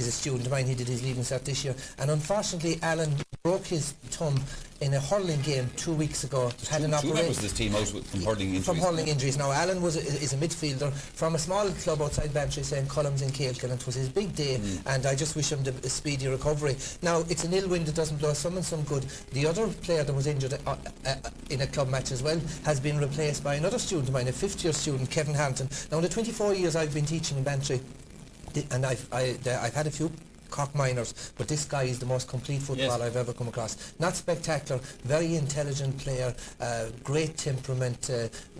is a student of mine. He did his leaving cert this year, and unfortunately Alan broke his thumb in a hurling game 2 weeks ago. Had an operation. 2 members of this team out from hurling injuries. From hurling injuries. Now Alan is a midfielder from a small club outside Bantry, St. Columns in Cailkin, and it was his big day, and I just wish him a speedy recovery. Now it's an ill wind that doesn't blow some and some good. The other player that was injured in a club match as well has been replaced by another student of mine, a 5th-year student, Kevin Harrington. Now in the 24 years I've been teaching in Bantry, and I've had a few Cork minors, but this guy is the most complete footballer I've ever come across. Not spectacular, very intelligent player, great temperament,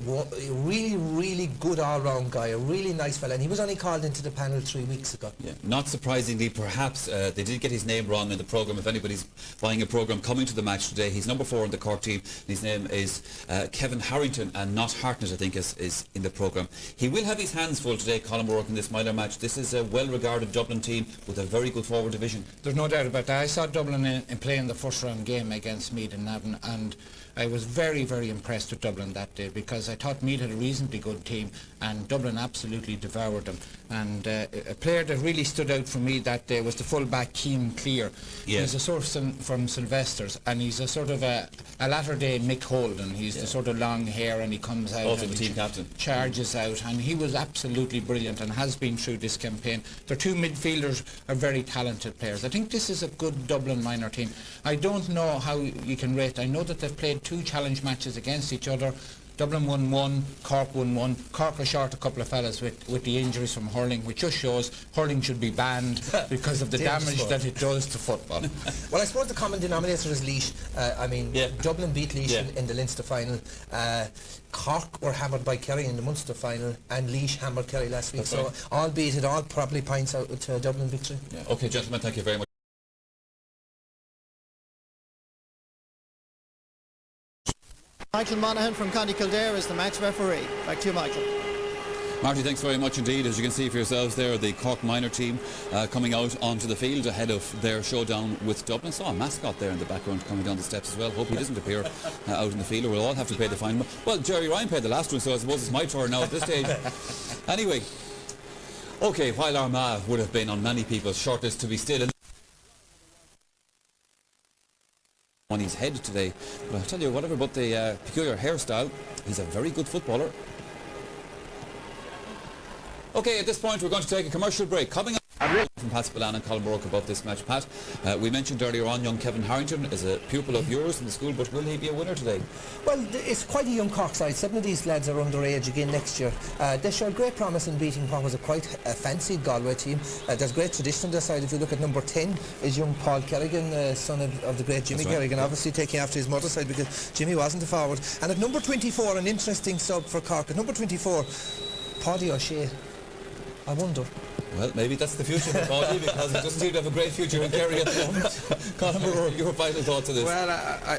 really good all-round guy, a really nice fella, and he was only called into the panel 3 weeks ago. Yeah. Not surprisingly, perhaps, they did get his name wrong in the programme. If anybody's buying a programme coming to the match today, he's number 4 in the Cork team, and his name is Kevin Harrington, and not Hartnett, I think, is in the programme. He will have his hands full today, Colin O'Rourke, in this minor match. This is a well-regarded Dublin team with a very good forward division. There's no doubt about that. I saw Dublin in playing the first round game against Meath and Navan, and I was very, very impressed with Dublin that day, because I thought Meath had a reasonably good team and Dublin absolutely devoured them. And a player that really stood out for me that day was the full-back Keane Clear. He's a sort of from Sylvester's, and he's a sort of a latter-day Mick Holden. He's the sort of long hair, and he comes out also and the team captain, charges out, and he was absolutely brilliant and has been through this campaign. Their 2 midfielders are very talented players. I think this is a good Dublin minor team. I don't know how you can rate. I know that they've played 2 challenge matches against each other. Dublin won 1, Cork won 1. Cork are short a couple of fellas with the injuries from hurling, which just shows hurling should be banned because of the damage that it does to football. Well, I suppose the common denominator is Laois. Dublin beat Laois in the Leinster final. Cork were hammered by Kerry in the Munster final, and Laois hammered Kerry last week. So albeit it all probably points out to a Dublin victory. Okay, gentlemen, thank you very much. Michael Monaghan from County Kildare is the match referee. Back to you, Michael. Marty, thanks very much indeed. As you can see for yourselves there, the Cork minor team coming out onto the field ahead of their showdown with Dublin. Saw a mascot there in the background coming down the steps as well. Hope he doesn't appear out in the field, or we'll all have to pay the fine. Well, Jerry Ryan paid the last one, so I suppose it's my turn now at this stage. Anyway, okay, while Armagh would have been on many people's shortlist to be still on his head today, but I'll tell you, whatever about the peculiar hairstyle, he's a very good footballer. Okay, at this point we're going to take a commercial break. Coming up from Pat Spillane and Colin O'Rourke about this match. Pat, we mentioned earlier on young Kevin Harrington is a pupil of yours in the school, but will he be a winner today? Well, it's quite a young Cork side. 7 of these lads are underage again next year. They showed great promise in beating what was quite a fancy Galway team. There's great tradition on their side. If you look at number 10 is young Paul Kerrigan, son of the great Jimmy Kerrigan, obviously taking after his mother's side because Jimmy wasn't a forward. And at number 24, an interesting sub for Cork. At number 24, Paddy O'Shea. I wonder. Well, maybe that's the future for Paddy, because he doesn't seem to have a great future in Kerry at the moment. Colin O'Rourke, your final thoughts on this? Well,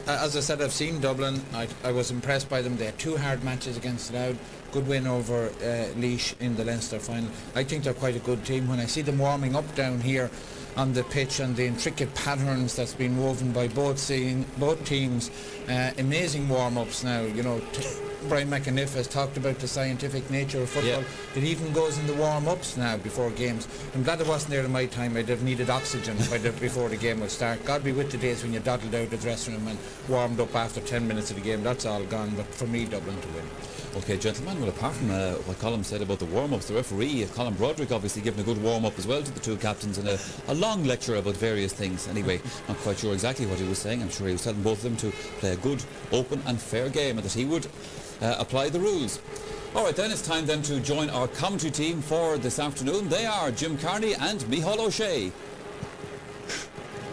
as I said, I've seen Dublin. I was impressed by them. They had 2 hard matches against Louth. Good win over Laois in the Leinster final. I think they're quite a good team. When I see them warming up down here on the pitch and the intricate patterns that's been woven by both teams, amazing warm-ups now, you know. Brian McAniff has talked about the scientific nature of football. It even goes in the warm-ups now before games. I'm glad it wasn't there in my time. I'd have needed oxygen before the game would start. God be with the days when you dawdled out of the dressing room and warmed up after 10 minutes of the game. That's all gone, but for me, Dublin to win. Okay, gentlemen, well, apart from what Colin said about the warm-ups, the referee, Colin Broderick, obviously given a good warm-up as well to the 2 captains, and a long lecture about various things. Anyway, not quite sure exactly what he was saying. I'm sure he was telling both of them to play a good, open and fair game, and that he would apply the rules. Alright then, it's time then to join our commentary team for this afternoon. They are Jim Carney and Micheál O'Shea.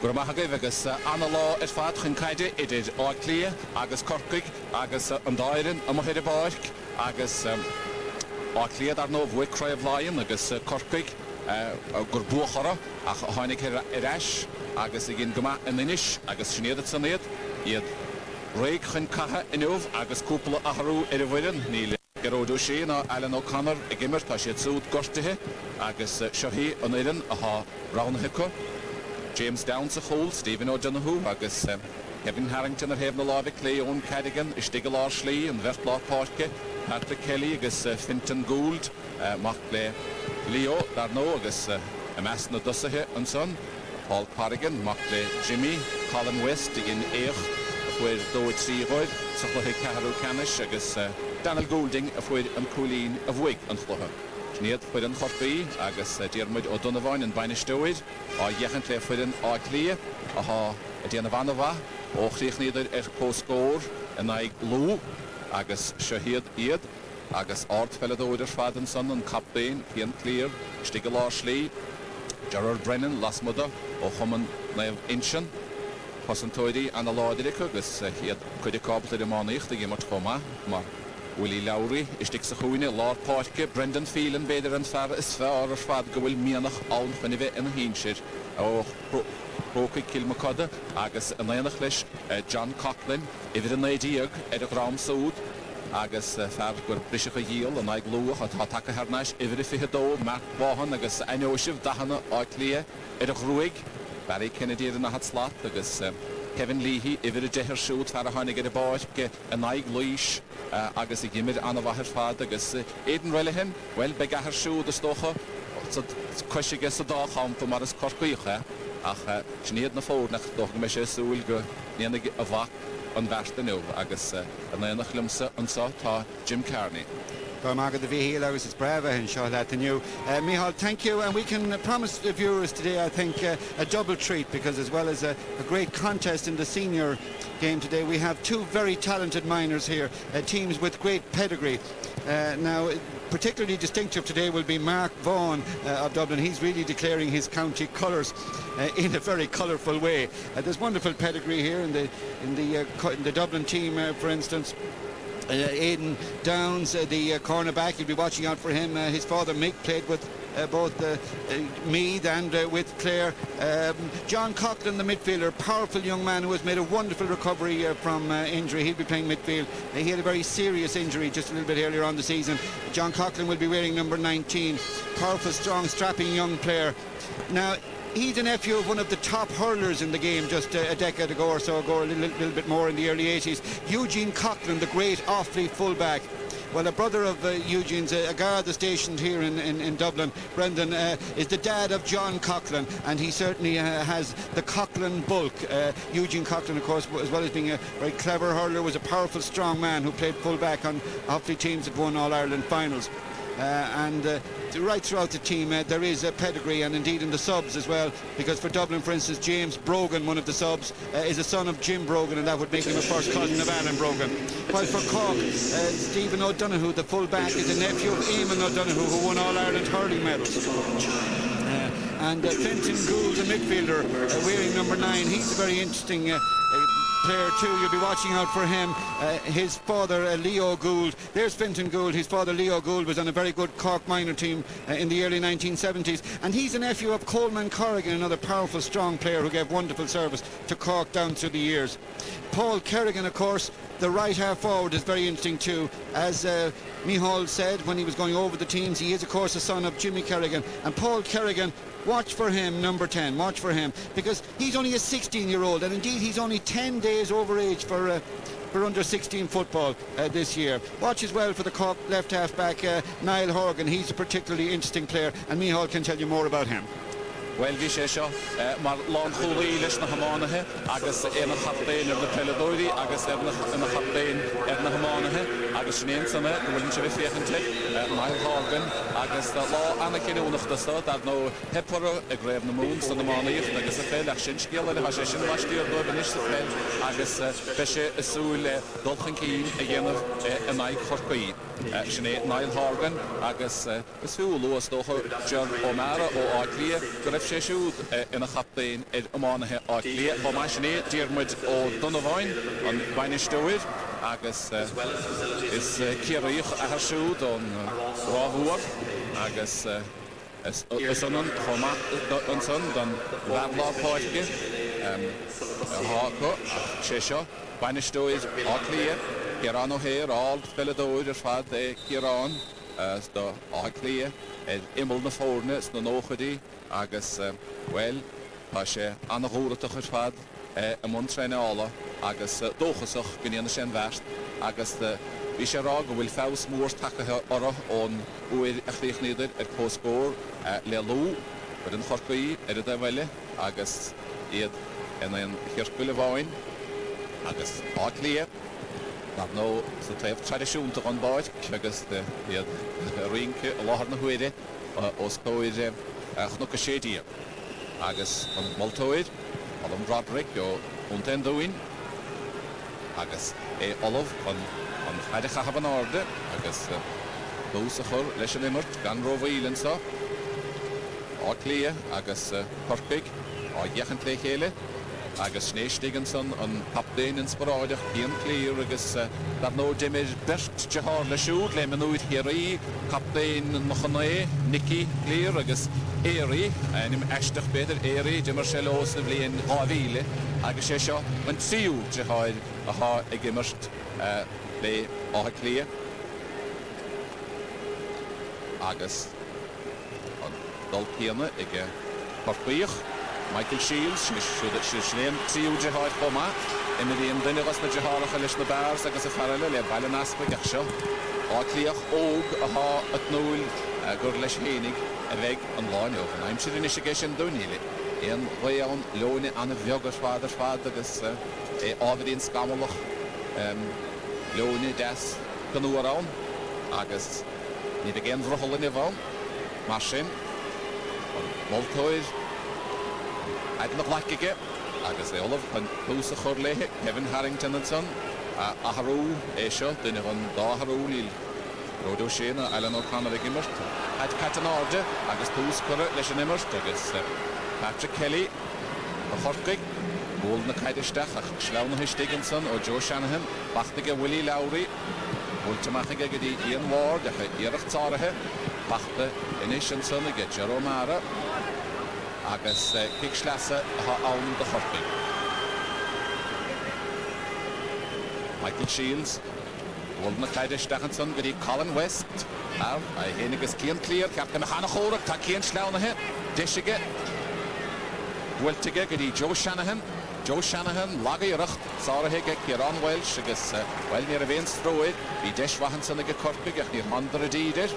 Gurmachagaibh agus anna lá ar fad chun caide idir Áiclia agus Corcaigh agus an Dáireann a mo heidir báirc agus Áiclia dar nó bhuaigh Craibh Lion agus Corcaigh gur buachara a tháinig ar ais agus i gin goma in inis agus snéad san iad iad Raig chun catha inniuh agus cúpla a harú ar a bhaireann níl Geróid O'Shea ná Alan O'Connor i gimmer tá siad súd gortathe agus seohí an Éireann a há ránathe James Downs a chól, Stephen O'Donoghue agus Kevin Harrington ar hebh na lábhah Léon Cadigan Istigh Lár Slí an bheirt lá páirce Patrick Kelly agus Fintan Gould mach le Leo dar nó agus Mas na dusathe an son, Paul Corrigan, mac le Jimmy, Colin West in éich, where dóid tríoid, sa chluthe Caharú Canis, agus Daniel Goulding, where an Coolín of Wig an chluthe. Sníad chuid an chorpaí, agus Diarmuid ó Donovan an Bainisteoid, a dhéchant le chuid an áclia, a ha Diana Vanova, ó chríochníidir póscór an aig lú, agus Shahid iad, agus art felladóidir fad an son an captain, Ian Clear, Stigel Slí, Gerard Brennan, Lasmuda, ó chuman naibh Inchan, Hosantoidi an a láidir agus hiad chuid cabal idir mánaíocht a gimart choma, mar Willie Lowry, istig sa chuine, Lár Páirce, Brendan Phelan, beidir an fear is fear ar fad go bhfuil mianach ann chunne bheith in a hínsir, ó Croke Kilmacada, agus an éanach leis John Coughlin, idir an éideag a Grám Saúd, agus fear gur briseach a díal an aig lúach a tá take harnáis idir I fihadó, Mark Vaughan agus ainóisih dahana áiclia a Ruig, Barry Kennedy in a hat slot, agus Kevin Leahy, idir a dehir siút fear a hánig a báic an aig luis, agus I gimid an a bhahir fad, agus Aidan Relihan, well, be gahir siút a stocha, coisig is a dácham to mar is corcaíocha, ach sníad na fórnach doch me sé súil go níananig a bhac an bheasta nó, agus an éanach limsa an sá tá Jim Carney. Margaret the VHL hours is brava and Charlotte the new. Michal, thank you, and we can promise the viewers today, I think, a double treat, because as well as a great contest in the senior game today, we have two very talented minors here, teams with great pedigree. Now, particularly distinctive today will be Mark Vaughan of Dublin. He's really declaring his county colours in a very colourful way. There's wonderful pedigree here in the Dublin team, for instance. Aidan Downs, the cornerback, you'll be watching out for him. His father Mick played with both Meath and with Clare. John Coughlin, the midfielder, powerful young man who has made a wonderful recovery from injury. He'll be playing midfield. He had a very serious injury just a little bit earlier on the season. John Coughlin will be wearing number 19. Powerful, strong, strapping young player. Now, he's a nephew of one of the top hurlers in the game just a decade ago or so ago, a little bit more in the early 80s. Eugene Coughlin, the great off-fleet fullback. Well, a brother of Eugene's, a Garda stationed here in Dublin, Brendan, is the dad of John Coughlin, and he certainly has the Coughlin bulk. Eugene Coughlin, of course, as well as being a very clever hurler, was a powerful, strong man who played fullback on off-fleet teams that won All-Ireland finals. And right throughout the team there is a pedigree, and indeed in the subs as well, because for Dublin, for instance, James Brogan, one of the subs, is a son of Jim Brogan, and that would make him a first cousin of Alan Brogan. While for Cork, Stephen O'Donoghue, the full-back, is a nephew of Eamon O'Donoghue, who won All-Ireland hurling medals. And Fenton Gould, the midfielder, wearing number 9, he's a very interesting player too. You'll be watching out for him. His father Leo Gould, there's Fenton Gould. His father Leo Gould was on a very good Cork minor team in the early 1970s, and he's a nephew of Coleman Corrigan, another powerful, strong player who gave wonderful service to Cork down through the years. Paul Kerrigan, of course, the right half forward, is very interesting too. As Michal said when he was going over the teams, he is of course a son of Jimmy Kerrigan, and Paul Kerrigan, watch for him, number 10, watch for him, because he's only a 16-year-old, and indeed he's only 10 days over age for under 16 football this year. Watch as well for the Cork left half back, Niall Horgan. He's a particularly interesting player, and Michal can tell you more about him. Well, bhí sé seo mar lán chulaí leis na hamánaithe, agus na chaptéin ar na peladóirí, agus na chaptéin ar na hamánaithe, agus snéan sanna go bhfuil se bheith féchante, Niall Horgan, agus lá anna cinúnachta dar nó hepara a gréibh na mún san na mánaíocht, agus a féil ach sin scéal a sé sin bhaistíor dó ban is sa féil, agus be sé isúil dulchan cín a dhéanamh an aig chorcaí. Sinné Niall Horgan, agus is fiú luas dócha John O'Mara ó Áiclia, go raibh sé siúd ina chaptéin ar amánaithe Áiclia. Ba mai sinné Diarmuid ó Donovan an Bainisteoid, agus is Ciaríoch a siúd an Ráhúar, agus is an son don Ládlá Páirce, Háco, sé seo, Bainisteoid Áiclia, Ciarán O'Hare, all felladóid ar fad Ciarán, do Áiclia, imol na fórne, na nóchadaí, agus, well, tá sé anna ghúratach ar fad a muntreine ála, agus dóchasach gníana sé bheist, agus bhí sé rá go bhfuil fás mór takeithe ortha ón uair a chríochníidir ar póscór le lú, But in Corky, Edda Valley, Agus Ed and then Hirspille Vine, Agus Artlier. Not no so type tradition to on board, Agus the ring, a lot of Huide, Oscoid, Achnoka Shady, Agus on Maltoid, Adam Broderick, or Untendoin, Agus Olive on Hadeka have an order, Agus Bosachor, Leshanimert, Ganrova Elensa. Clear, Agus Cork, or Jachentle Hele, Agus Schneestigenson, and Captain and Sporadic, Ian Clear, Agus that no damage best Jahar Le Shoot, Lemonoid Hiri, Captain Mochane, Nicky Clear, Agus Airy, and him Ashtach better Airy, Jimercellos, the Blaine, Havile, Agus Shesha, and see you, Jahar, aha, a gimmerst, lay, or clear. Agus. Dalpiana, ige Corpich, Michael Shields, she's named Trio Jihad Homa, Emily Dinneras, the Jihad, Halish the Bars, like a Farrell, a Balanas, Gaksha, Arcleach, Og, Aha, at Noel, Gurlish Henig, a Veg, and Lano, and I'm sure initiation Dunili, and Rayon, Lone, and a Viogas father, this Avidin Scamalach, Lone, Das, Canoe around, Agus, need again for a hole in the van, Machine. Maltoid, I'd look like again. Agus the Olive and Pusa Hurley, Kevin Harrington and Son, Aharu, Esha, Dinneron, Daharu, Rodo Shana, Alan O'Connor, the Gimmert, at Catanarda, Agus Pus Curra, Leshanimert, Agus Patrick Kelly, the Horkig, Golden Kaidestach, Schlauna Histiggenson, or Joe Shanahan, Bachtiga Willie Lowry, Ultimachiga, Ian Ward, Erich Zarahe. Bachte Initian Son get Jeromara Agus Kickschlasse on the Horking. Michael Shields, Golden Kaidish Dachenson, Gedi Colin West, I Henigus Kian Clear, Captain Hanachora, Takian Schlaunahe, Dishige, Wiltige, Gedi Joe Shanahan, Lagirach, Sarahege, Kieran Welsh, Agus, well near a Vance throw it, be Deshwahanson a Corpig, near Mandra Deeder.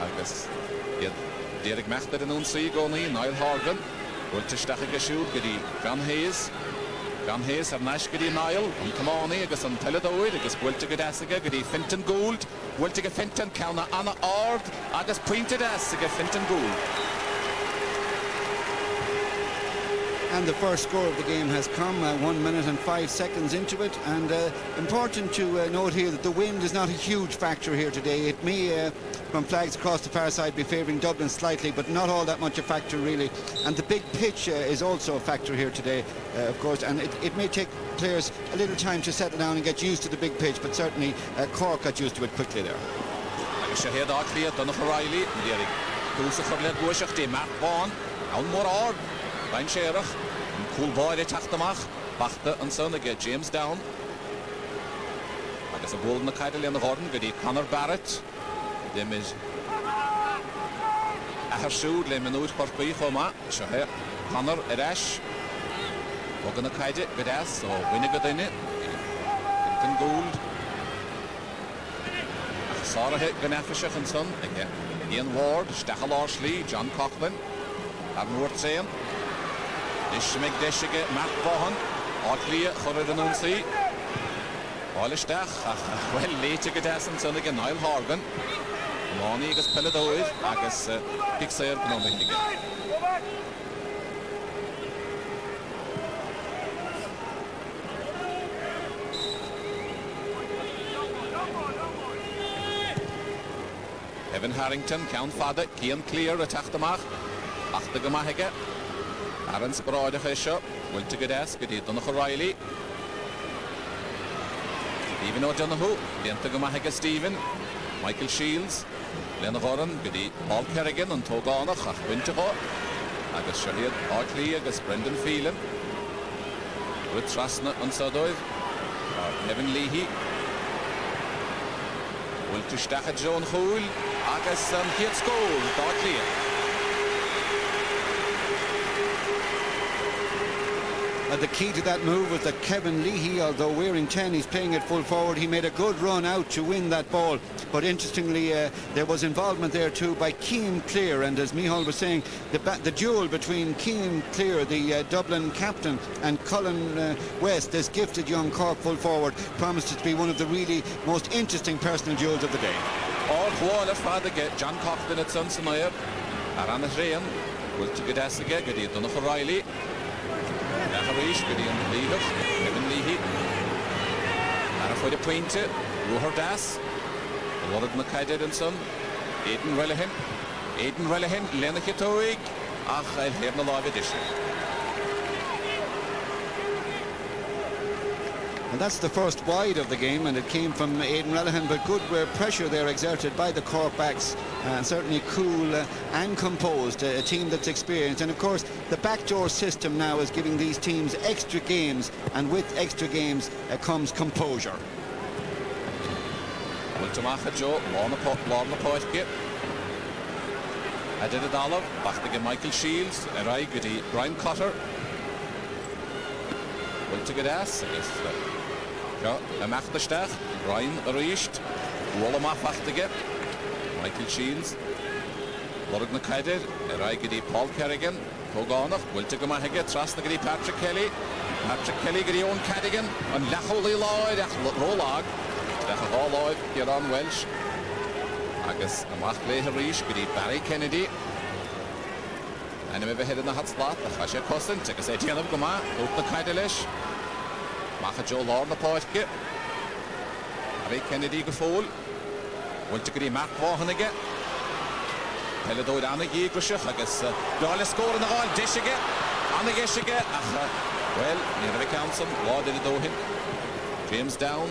Agus Derek Mechter in Unsee Goni, Niall Horgan, Ultistachige Shoot, Gedi Gan Hayes, have Nash Gedi Niall, and Kamani, Agus on Teledoid, Agus Wiltige Dassiga, Gedi Finton Gould, Wiltige Finton, Kauna Anna Ard, Agus Pointed Dassiga, Finton Gould. And the first score of the game has come 1 minute and 5 seconds into it, and important to note here that the wind is not a huge factor here today. It may from flags across the far side be favouring Dublin slightly, but not all that much a factor really. And the big pitch is also a factor here today, of course, and it may take players a little time to settle down and get used to the big pitch, but certainly Cork got used to it quickly there. Shahid Arclea, Donald Riley, Derek Dusachurlet Bushach, De Mac Vaughan, and more Ard, Ryan Sherach, and Cool Boy de Tachtamach, Bachta and Son, get James down. I guess a Golden Kaidel in the Gordon, Gedi Connor Barrett, them is Ahershood, Lemanood Corpy, Homa, Shahir, Connor Erash, Ogana Kaide, Gadas, or Winnigadine, Hinton Gould. Sarah Ganafishach and Son, again, Ian Ward, Stachel Arsley, John Coughlin, Adam Wurtsayan, Ishmig Deshige, Matt Vaughan, Arclea, Khoridanunsi, Olistach, well, late to Gadas and Son again, Niall Horgan, Moni, Agus Peladoid, Agus Pixar, Gnomic again. Kevin Harrington, Count Fada, Cian Clear, a Tachtamach, Achtagamahega, Aaron Sprode Hesha, Wiltigadas, Gedi Donach O'Reilly, Stephen O'Donoghue, Lentagamahega Stephen, Michael Shields, Len Horan, Gedi Paul Kerrigan, and Toganach, Winterho, Agus Shahid Arclea, Agus Brendan Phelan, Ruth Trasna and Sadoiv, Kevin Leahy, Wiltishtacha Joan Hool, Agus Kiet's goal, Darclea. the key to that move was that Kevin Leahy, although wearing 10, he's playing at full forward. He made a good run out to win that ball. But interestingly, there was involvement there too by Cian Clear. And as Micheál was saying, the duel between Cian Clear, the Dublin captain, and Colin West, this gifted young Cork full forward, promised to be one of the really most interesting personal duels of the day. All father get John Coughlin at Sunsonair, Aran Rayan, will to get us again, get it on O'Reilly, Naharish, get in the leader, Kevin Leahy, and for the pointer, Ruher Das, Lord Mackay and Son, Aidan Relihan, Lena Kitoig, I'll have the live edition. And that's the first wide of the game, and it came from Aidan Relihan, but good pressure there exerted by the Cork backs, and certainly cool and composed, a team that's experienced. And of course the backdoor system now is giving these teams extra games, and with extra games comes composure. Ultimacha Joe, Lorna Poitke, Adid Olive, Bachtige Michael Shields, Erai Goody, Brian Cotter, Ultigadas, Amachterstach, Brian Richt, Wollamach Bachtige, Michael Shields, Lord Nakaider, Erai Goody, Paul Kerrigan, Hoganach, Ultigamahige, Trastagadi, Patrick Kelly, Goody, Owen Cadigan, and Lacholi Lloyd, Rolag. All Lloyd here on Welsh. Agus Amach Leiharish, Goody Barry Kennedy. And I'm head in the hot slot. The Hasha Costin, take a set of Goma, Oak the Kaidelish. Macha Joe Lorna Poitke. Barry Kennedy Gafol. Want to get him Mark Vaughan again. Pelado Anna Gigrishach, I guess. Dollar score in the hall, Dishiga. Anna Geshiga. Well, near the council, Lord did it do him. James down.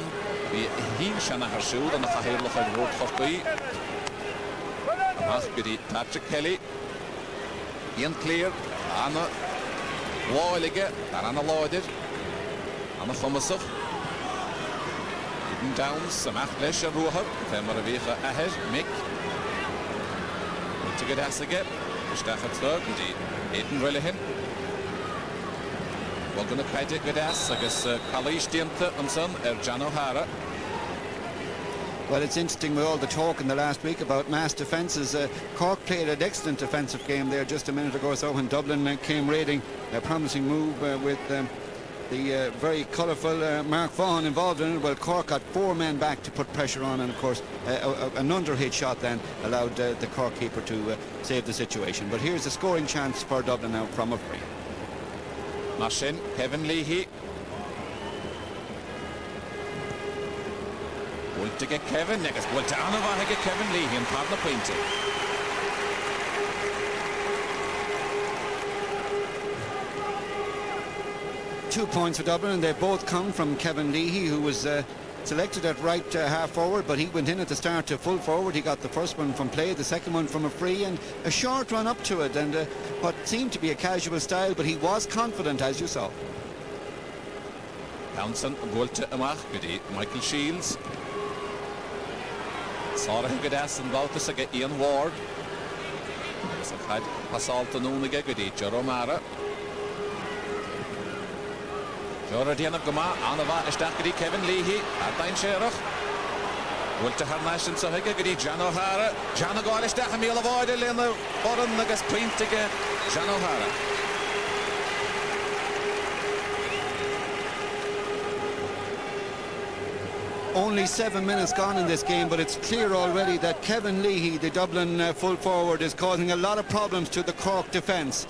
He Shanna her shoe and the Fahirlach and Road Horkui. Amach Goody Patrick Kelly. Ian Clear. Anna Loylige. Anna Lloyded. Anna Thomasov. Eden Downs. Amach Lesh and Ruha. Femaravicha Ahed. Mick. To get Assage. Stachat Third. Eden Relihan. We're going to try to get us, I guess, Kalish Dienta and son, Jan O'Hara. Well, it's interesting with all the talk in the last week about mass defences. Cork played an excellent defensive game there just a minute ago or so when Dublin came raiding. A promising move with the very colourful Mark Vaughan involved in it. Well, Cork got 4 men back to put pressure on, and of course an underhit shot then allowed the Cork keeper to save the situation. But here's a scoring chance for Dublin now from a free. Mashin, Kevin Leahy. Will to get Kevin, next will to Anava get Kevin Leahy and Padna Pointy. Two points for Dublin, and they both come from Kevin Leahy, who was selected at right half forward, but he went in at the start to full forward. He got the first one from play, the second one from a free, and a short run up to it, and what seemed to be a casual style, but he was confident, as you saw. Townsend, Golte Amach, Goody, Michael Shields. Sarah Gadas and Baltus again, Ian Ward. Had Passalta Nuniga, Goody, Jeromara. Jordan of Goma, Anava, Estakadi, Kevin Leahy, Artain Sherach. Wilta Harnashin Sahiga, Goody, Jan O'Hara, Jan O'Galish, Dahamil avoided in the bottom, Nagas Pointiga, Jan O'Hara. Only 7 minutes gone in this game, but it's clear already that Kevin Leahy, the Dublin full forward, is causing a lot of problems to the Cork defence.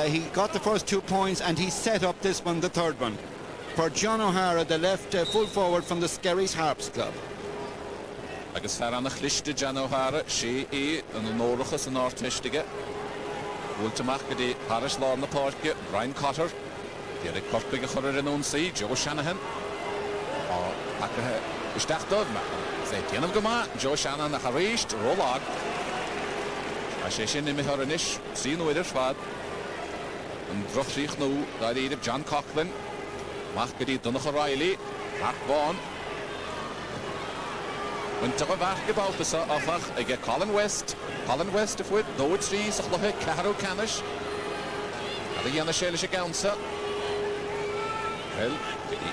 He got the first 2 points and he set up this one, the third one. For John O'Hara, the left full forward from the Skerries Harps Club. Agus Faranach Liste John O'Hara, she and the Norachas and Artistige. Ultimach Gedi, Parish Lorna Parke, Brian Cotter, Derek Corkbig Horror in on sea, Joe Shanahan. Stach Dogma. Say Tianam Gama, Joe Shannon, the Harish, Rolag. I say Shin in Mihoranish, seen with her fad. And Drochich no, that either John Coughlin, Machgadi Donach O'Reilly, Mark Vaughan. When to go back about the Safach, I get Colin West if with no trees, Claro Canish. The Yana Shelish Gaunsa. Well,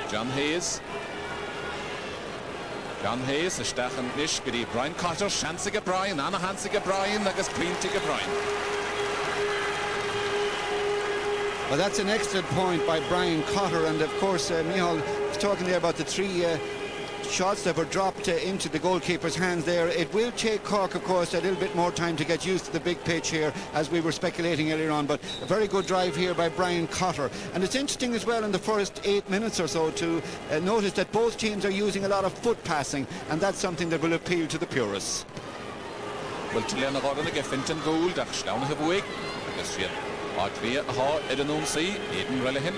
John Hayes. John Hayes is stachan nish gedi Brian Cotter, Shansige Brian, Anna Hansige Brian, agus Quintige Brian. Well, that's an excellent point by Brian Cotter, and of course Micheál was talking there about the three shots that were dropped into the goalkeeper's hands there. It will take Cork, of course, a little bit more time to get used to the big pitch here, as we were speculating earlier on, but a very good drive here by Brian Cotter. And it's interesting as well in the first 8 minutes or so to notice that both teams are using a lot of foot passing, and that's something that will appeal to the purists. Well, Chilena Gordon again Finton Gould, Ashdown have wig, agus Fiat. Clear, ha, Edinun C, Eden Relihin.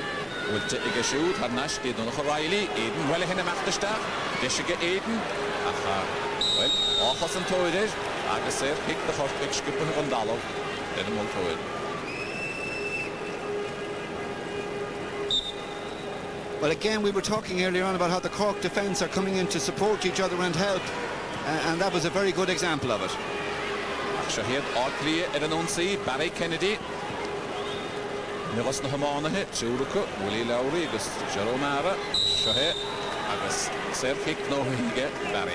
Will take a shoot, Harnash, Eden O'Reilly, Eden Relihin, a Machtestag, Dishige Eden. Aha, well, Offers and Toilet, Agaser, pick the first big skip and Rondalo, Eden Montoid. Well, again, we were talking earlier on about how the Cork defence are coming in to support each other and help, and that was a very good example of it. Shahid, Clear, Edinun C, Barry Kennedy. Nicholas na Hamanahe, Churuka, Willie Lowry, agus Jerome Mara, Shahe, agus Sir Kick no Hige, Barry.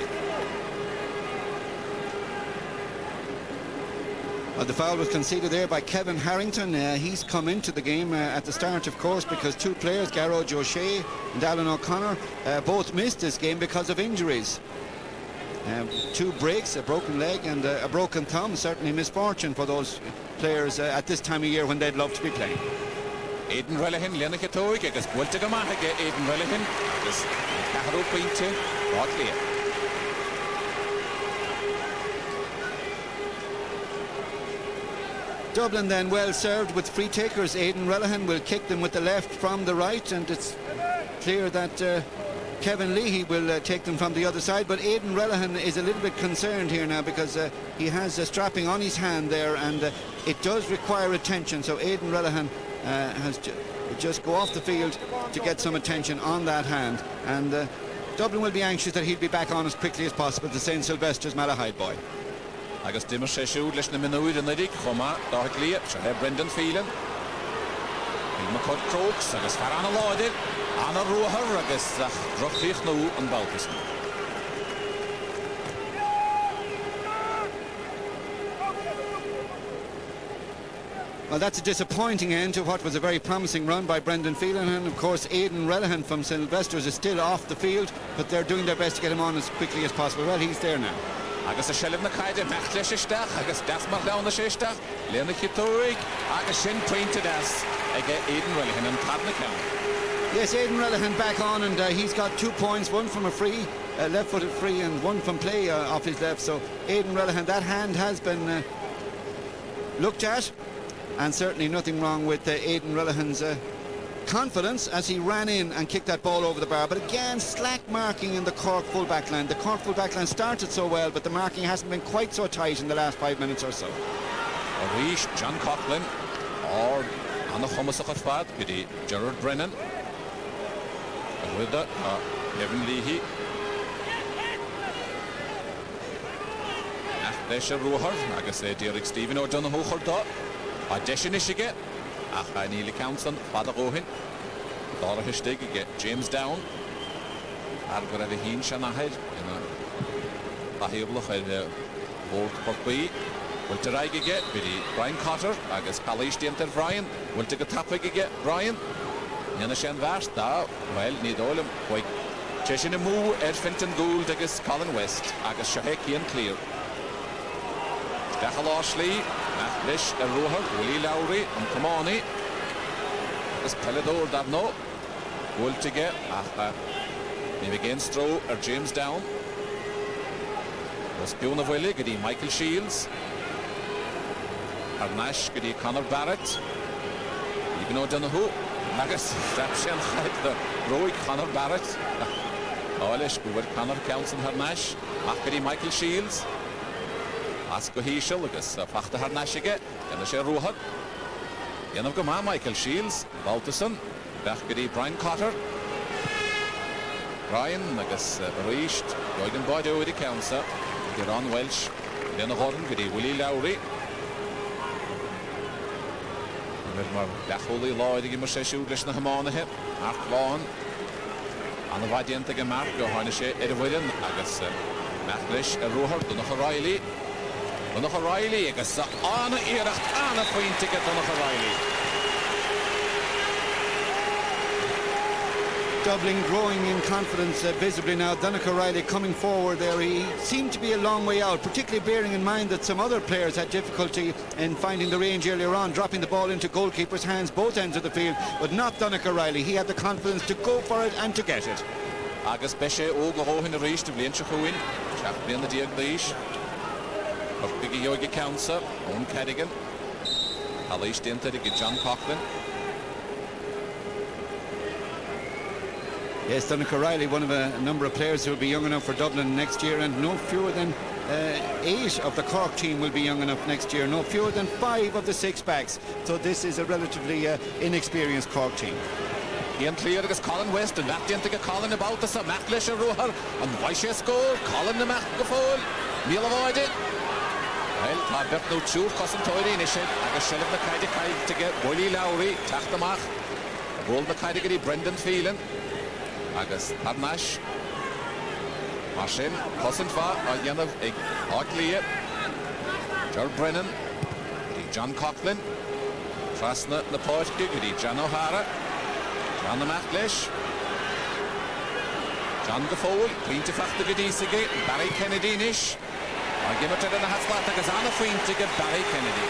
Well, the foul was conceded there by Kevin Harrington. He's come into the game at the start, of course, because two players, Garrod O'Shea and Alan O'Connor, both missed this game because of injuries. Two breaks, a broken leg and a broken thumb, certainly misfortune for those players at this time of year when they'd love to be playing. Eden Relihin, Lenach Toig, agus Bultigamahage, Eden Relihin, agus Caharo Quinte, Clear. Dublin then well served with free takers. Aidan Relihan will kick them with the left from the right, and it's clear that Kevin Leahy will take them from the other side, but Aidan Relihan is a little bit concerned here now because he has a strapping on his hand there, and it does require attention, so Aidan Relihan has just go off the field to get some attention on that hand, and Dublin will be anxious that he'll be back on as quickly as possible to St. Sylvester's Malahide boy. Agus dimmer sé siúd leis na minúid an idig, chuma, dá Clia, se heb Brendan Phelan. Ilma Cod Croke, agus far an a láidir, an a ruachar agus drochlich nó an Baltis. Well, that's a disappointing end to what was a very promising run by Brendan Phelan, and of course Aidan Relihan from Sylvester's is still off the field, but they're doing their best to get him on as quickly as possible. Well, he's there now. Agus a shelf na caide mecht leis isteach, agus das mar down na isteach, Lena Kitoig, agus sin pointed as ag Aidan Relihan an tad na count. Yes, Aidan Relihan back on, and he's got 2 points, one from a free, left-footed free, and one from play off his left. So Aidan Relihan, that hand has been looked at, and certainly nothing wrong with Aidan Relihan's confidence as he ran in and kicked that ball over the bar. But again, slack marking in the Cork full-back line. The Cork full-back line started so well, but the marking hasn't been quite so tight in the last 5 minutes or so. Arish, John Coughlin, or Anna Thomasach of Fad, Giddy, Gerard Brennan, with that, Kevin Leahy. Leisha Ruhar, agus Derek Stephen O'Donoghue Chorda, Deshin Ishige, Neil Council, Father Rohin, Dara Hishtig, James Down, Argur Heen Shanahead, Bahibloch and Old Portby, will Terraig get Brian Cotter, Agus Palish Dinter Brian, will take a topic get Brian, Yanashan Vast, well, need all him, like Cheshin Moo, Ed Finton Gould, Agus Colin West, Agus Shaheki and Clear. Dachal Ashley, Lish, Ruhar, Willie Lowry, and Kamani. This Pelador Davno, Wool to get, maybe against throw or James Down. Was Piona Willie, Giddy Michael Shields. Arnash, Giddy Connor Barrett. Even O'Donoghue, Agus, Rapshan, the Roig Connor Barrett. Olish, Gouwer Connor Council Harnash, Giddy Michael Shields. Asco Heishel, agus Pachta Harnashige, Yana She Ruhad. Yanov Gama, Michael Shields, Baltuson, Bachgadi Brian Cotter. Brian, agus Barisht, Goigan Boydo with the Council, Geron Welsh, Lena Gordon, Gadi Willie Lowry. mar lecholaí láidig mar sé siúd leis na hamánaithe Mark Vaughan an a bhaidíanta go Mark go tháina sé ar a bhfuireann agus meach leis a ruthar Donach O'Reilly agus anna iirecht anna pointe go Donach O'Reilly. Dublin growing in confidence visibly now. Donach O'Reilly coming forward there. He seemed to be a long way out, particularly bearing in mind that some other players had difficulty in finding the range earlier on, dropping the ball into goalkeeper's hands both ends of the field, but not Donach O'Reilly. He had the confidence to go for it and to get it. Agus Beshe ó go hóin a ríist bblion se chuin, teach blian na díag líis. Big Yogi Council, Owen Cadigan, Alice Dinter, John Coughlin. Yes, Donach O'Reilly, one of a number of players who will be young enough for Dublin next year, and no fewer than 8 of the Cork team will be young enough next year, no fewer than 5 of the 6 backs. So this is a relatively inexperienced Cork team. Ian Clear agus Colin West and that didn't Colin about us a Mac leis a ruhar and why she scored Colin the Mac go fall Neil avoided. Well, tá bert no túr cosan toirí ní sé agus Shelley na caide caide get Willie Lowry tachtamach ball na caide gedi Brendan Phelan agus Arnash Martin cosan fa a dhéanamh ag Áclia Gerald Brennan John Coughlin Trasna na páiste gedi John O'Hara John the Mac leis John Gaffol Pínta fachta go dísaige Barry Kennedy nish I give it to the Haslata agus anna faoin to get Barry Kennedy.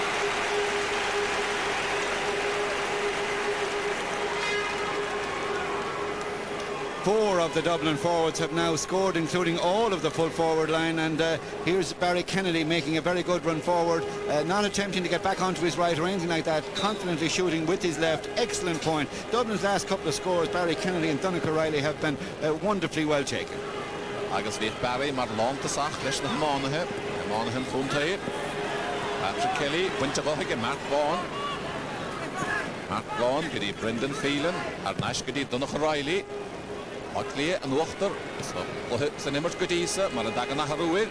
Four of the Dublin forwards have now scored, including all of the full forward line, and here's Barry Kennedy making a very good run forward, not attempting to get back onto his right or anything like that, confidently shooting with his left. Excellent point. Dublin's last couple of scores, Barry Kennedy and Donach O'Reilly, have been wonderfully well taken. Agus bhíoh Barry mar lántasach leis na hamánaithe hamánaithe fúntaí Patrick Kelly buinte bothaige Mark Vaughan go dtí Brendan Phelan Arnash go dtí Donach O'Reilly Áclia an uachtar san immert go díosa mar a dagan na harúir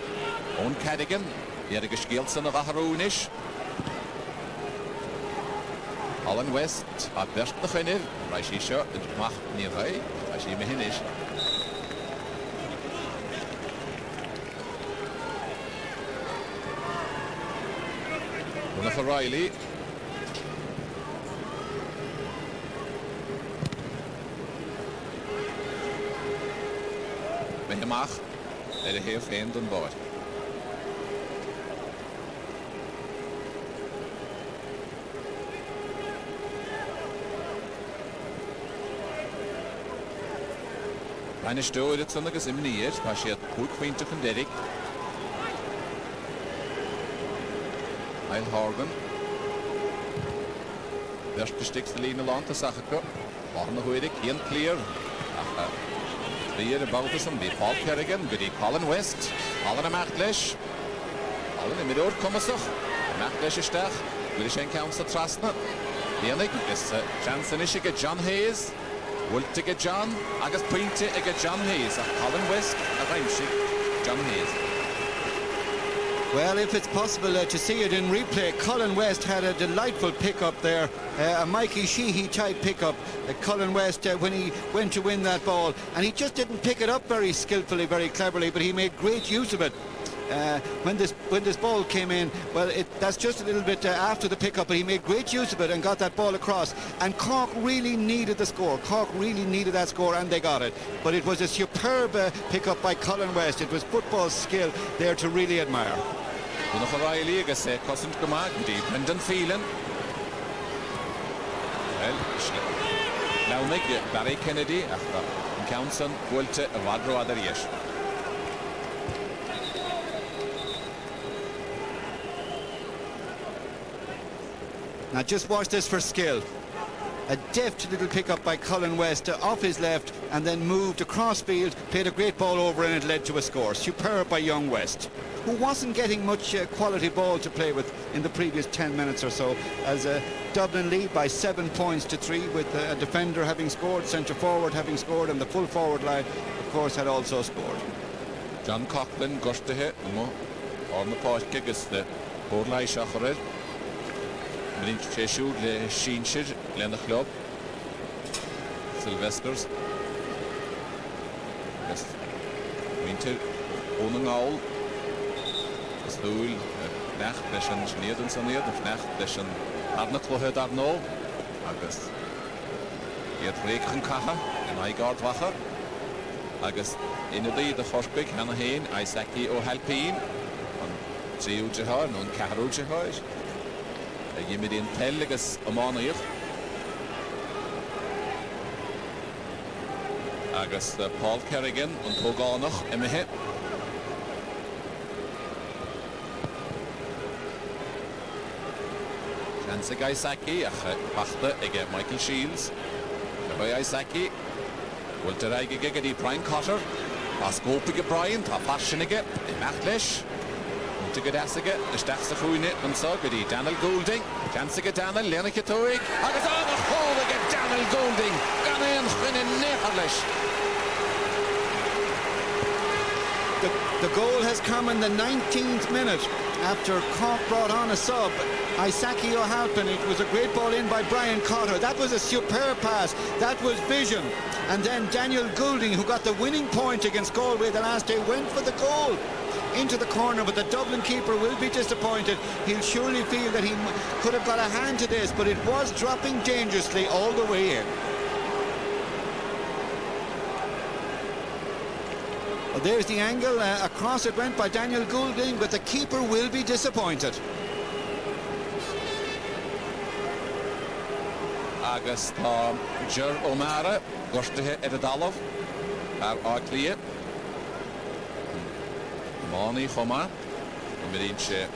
Owen Cadigan bhíar agus scéalt san a bhatharúnis Alan West a bert na chuineh ra sí seo mach ní bhaid a sí me hinis Donach O'Reilly Mehemach er a héir féin don báid Rhain stóid san agus imníir pa siad púl chuinte chun Derek Niall Horgan Verste stikste lína lánta sachacha Bána huidig Ian Clear Clear about us and be Paul Kerrigan goodie Colin West Colin a Machtlesh Colin in midor commasach Machtlesh is stach Will she council trustna Leonig is Jansen is get John Hayes Wilt get John Agus Pointe get John Hayes Colin West a Reimshig John Hayes. Well, if it's possible to see it in replay, Colin West had a delightful pick-up there, a Mikey Sheehy type pick-up. Colin West when he went to win that ball, and he just didn't pick it up very skillfully, very cleverly, but he made great use of it. When this ball came in, well, that's just a little bit after the pick-up, but he made great use of it and got that ball across. And Cork really needed the score. Cork really needed that score, and they got it. But it was a superb pick-up by Colin West. It was football skill there to really admire. Donach O'Reilly agus cosint go maith go dtí Brendan Phelan. Well, leannig Barry Kennedy an Council bhfuilte a bhadró ad arís. Now just watch this for skill. A deft little pick-up by Colin West off his left and then moved across field, played a great ball over, and it led to a score. Superb by young West, who wasn't getting much quality ball to play with in the previous 10 minutes or so, as Dublin lead by 7 points to 3, with a defender having scored, centre forward having scored, and the full forward line of course had also scored. John Coughlin gostathe or na páiste agus the bordlai seacharid Marín Cheshú le Sheenshire Lena Club Sylvesters Winter Onengaul Slúil Nacht leis an Snéadan san iad Nacht leis an Arnach Lohead Arno agus iad Réichan Cacha in Aigard-Wacha agus inadí de Chorpig hena héin Isaki ó Halpín an tríú dehar nó an cearú dehar Jimid in Pell agus Amánaíoch agus Paul Kerrigan an Tógánach imithe Chansig Isaki ach bachta ige Michael Shields By Isaki Will Deraige gigadi Brian Cotter Pascopige Brian tá fashionnige I Machlesh Tugadasige Stachsa Chuine and so godi Daniel Goulding Chansige Daniel Lenike Toig agus on the hole again Daniel Goulding Ganin Chwinin Neharlesh The goal has come in the 19th minute after Cork brought on a sub. Isaki O'Halpin. It was a great ball in by Brian Cotter. That was a superb pass. That was vision. And then Daniel Goulding, who got the winning point against Galway the last day, went for the goal into the corner, but the Dublin keeper will be disappointed. He'll surely feel that he could have got a hand to this, but it was dropping dangerously all the way in. Well, there's the angle. Across it went by Daniel Goulding, but the keeper will be disappointed. Agus Ger O'Mara Gorstithe Edadalov Arclia Mani Choma Marín se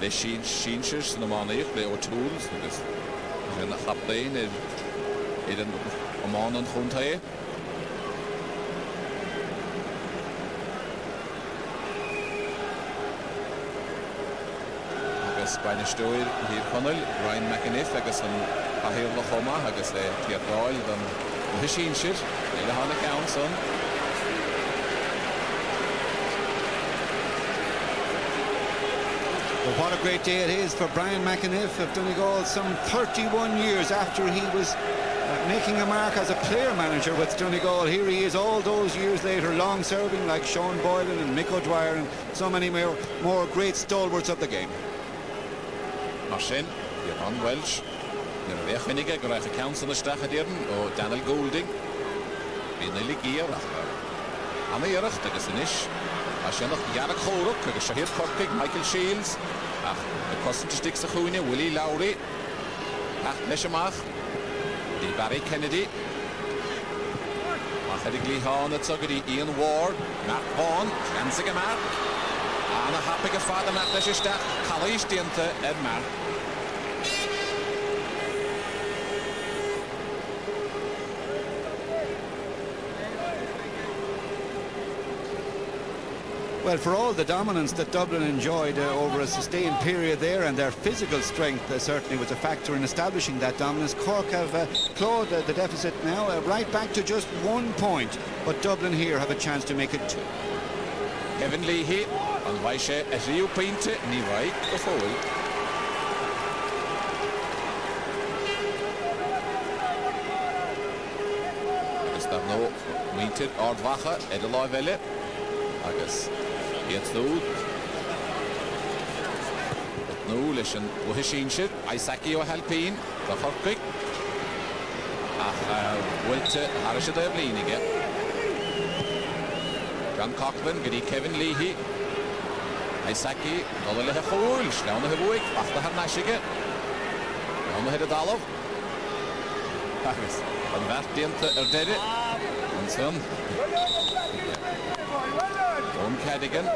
le Sheenshire na Mani le O'Tools agus na Chapdain idir Oman an Chuntae agus Bain Stoir hir Connell Ryan McAniff agus an Ahir na Choma agus le Tiardáil dan Sheenshire le Hanna Counson Well, what a great day it is for Brian McAniff of Donegal, some 31 years after he was making a mark as a player manager with Donegal. Here he is all those years later, long serving like Sean Boylan and Mick O'Dwyer and so many more great stalwarts of the game. Marsin, Johan Welsh, Nirvechinige, Greg Council Stachadieren, or Daniel Goulding, Binelli Gear, Amayerach, the Gassinish, Ashanach Yara Cork, Shahir Cork, Michael Shields, the Costin Sticks of Hune, Willie Lowry, Neshamach, the Barry Kennedy, Machadigli Hahn, the Tsogadi, Ian Ward, Mark Vaughan, Jansiga Mark, and a happy father Mark Leshistach, Kalish Dinta, Ed Mark. Well, for all the dominance that Dublin enjoyed over a sustained period there, and their physical strength certainly was a factor in establishing that dominance, Cork have clawed the deficit now right back to just 1 point, but Dublin here have a chance to make it 2. Kevin Leahy an bhaise a riú peinte ní bhaid go fóil. Agus dar nó muintir ardhacha a lá bheile agus iad lúd nó leis an Sheenshire Isaki O'Halpin do Chorcaig ach bhfuilte Harris a blínige. John Coughlin, Gary Kevin Leahy, Isaki, Nola Hall, down the Havoic, after her Nashige, on the head of Dalov. And that didn't did it. And son, John Cadigan,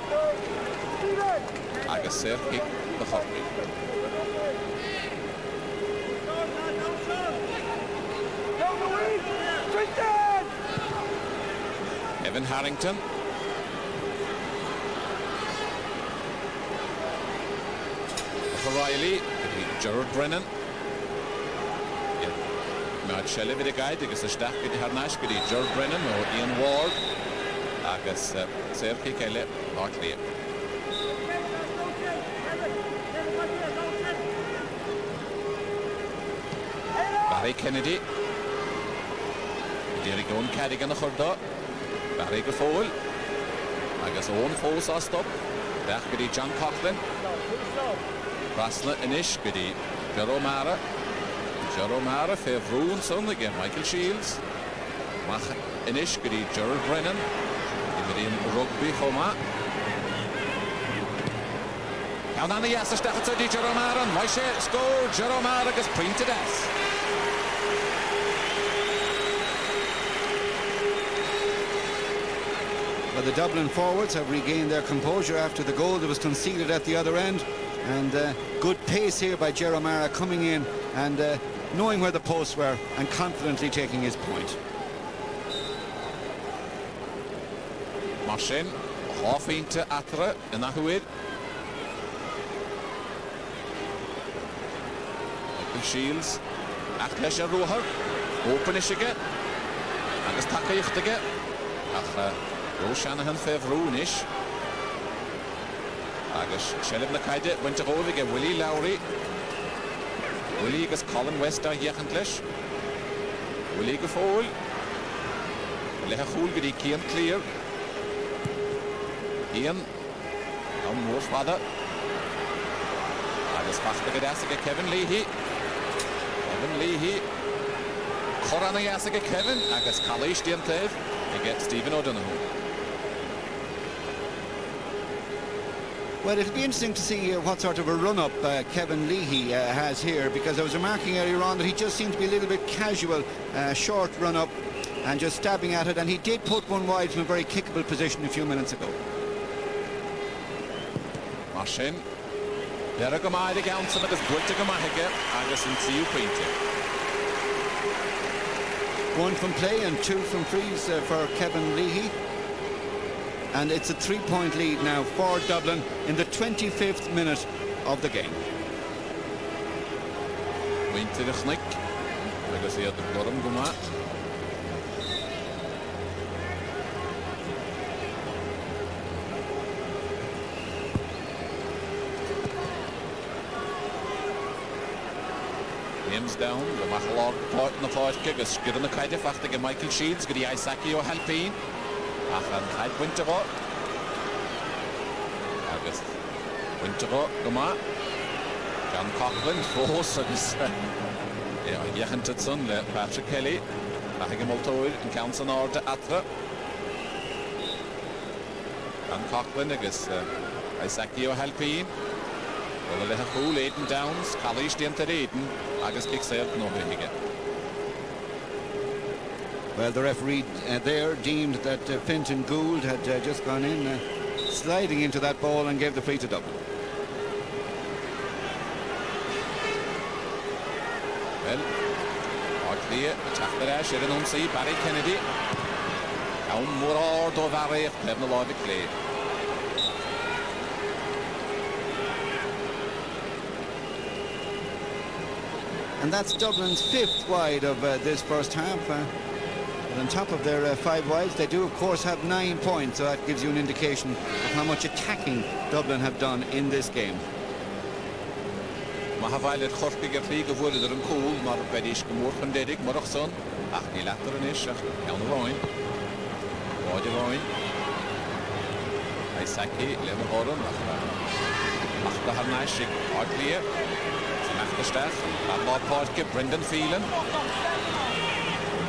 Agasser, kick the Hockey. Evan Harrington. Riley, Gerard Brennan. Maad Shelley with a guy, because the staff get her Nash, Gerard Brennan or Ian Ward. Agus Serki Kelle, Hartley. Barry Kennedy. Derek Owen Carrigan a churda. Barry go fóil. Agus Owen fós á stop. Bech gydí John Coughlin. Brasna inis gydí Gero Mara. Gero Mara fe vrún son again Michael Shields. Mach inis gydí Gerald Brennan. Gydí'n rugby choma. Iawn anna ias ystachod ydy Gero Mara. Mae se sgôr Gero Mara agus printed es. Well, the Dublin forwards have regained their composure after the goal that was conceded at the other end, and good pace here by Jeromara coming in and knowing where the posts were and confidently taking his point. Marsin, half into Atra in Ahuid. Michael Shields, Achlesh a Roher, open ishige, agus taka yuchtige, Ro Shanahan fe vrúnish. Agus Shelib na Kaide went to Rovige, Willie Lowry. Willie agus Colin West a hiechantlesh. Willie go fóil. Lecha chúl gydí Cian Clear. Cian, an mór fada. Agus fachta gydasig Kevin Leahy. Kevin Leahy. Corana yasig Kevin, agus Kalish dian tev. They get Stephen O'Donoghue. Well, it'll be interesting to see what sort of a run-up Kevin Leahy has here, because I was remarking earlier on that he just seemed to be a little bit casual, short run-up and just stabbing at it, and he did put one wide from a very kickable position a few minutes ago. Marsin. There go mai de gansen agus bulte go maige agus in siu pointe. 1 from play and 2 from frees for Kevin Leahy. And it's a 3-point lead now for Dublin in the 25th minute of the game. Pointe de chnick. Agus hier de Gorm go ma. James down, the Machalor part in the fight kick, a skid on the kite after Michael Shields, good Isaki or Halpine. After Hyde Winterot. August Winterot, come on. John Coughlin, force, yeah, Jechentitson, Patrick Kelly, Mahigam Multoid, and Council Order Atra. John Coughlin, I guess Isaki or Halpine. Well, they have cool Aiden Downs, Kalish the Aiden, Agus kicks out no big. Well, the referee there deemed that Fintan Gould had just gone in, sliding into that ball, and gave the free to Dublin. Well, clear, attack the dash, Erin Unsey, Barry Kennedy. Down more do Barry, Kevin Lord Clay. And that's Dublin's 5th wide of this first half. But on top of their 5 wides, they do of course have 9 points, so that gives you an indication of how much attacking Dublin have done in this game. Ma hafailet Cork ag League of Wood yn cool, mar bedish gymwr chundedig, marach son, ach ni latter yn ish, ach iawn y roen. Roed y roen. Isaki, lemon horon, ach da harnaish ag Aglia. Achterstach, Lord Portke, Brendan Phelan.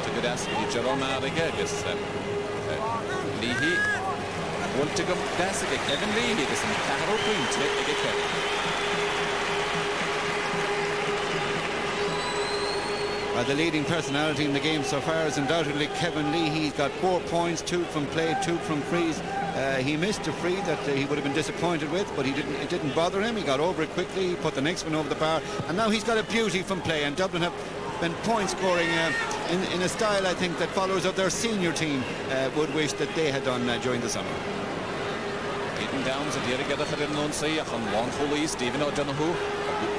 To good ask the Jerome Ariga, agus Leahy. Want to go that's again Kevin Leahy, this is Carol Point, again Kevin. Well, the leading personality in the game so far is undoubtedly Kevin Leahy. He's got 4 points, 2 from play, 2 from frees. He missed a free that he would have been disappointed with, but it didn't bother him. He got over it quickly, he put the next one over the bar, and now he's got a beauty from play. And Dublin have been point scoring in a style, I think, that followers of their senior team would wish that they had done during the summer. Aiden Downs and Derek Edgar in Lunsey, a long fully Stephen O'Donoghue,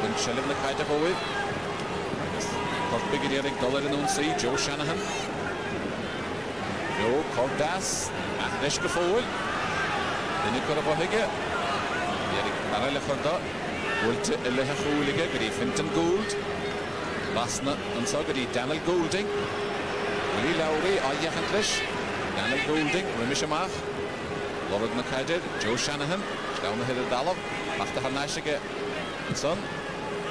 when Shellim the Kaita go with. Cork big Derek Dollar in Lunsey, Joe Shanahan. Joe Cordas, Ahnesh go forward. Then you got a bohige. Derek Barrel Ferda, Wilt Elehafuliga, Fintan Gould. Lasna and Sogadi, Daniel Goulding. Willie Lowry, Ayachantrish. Daniel Goulding, Rimishamach. Lorad McCadir, Joe Shanahan. Down the head of Dalov. After Hanashige, son.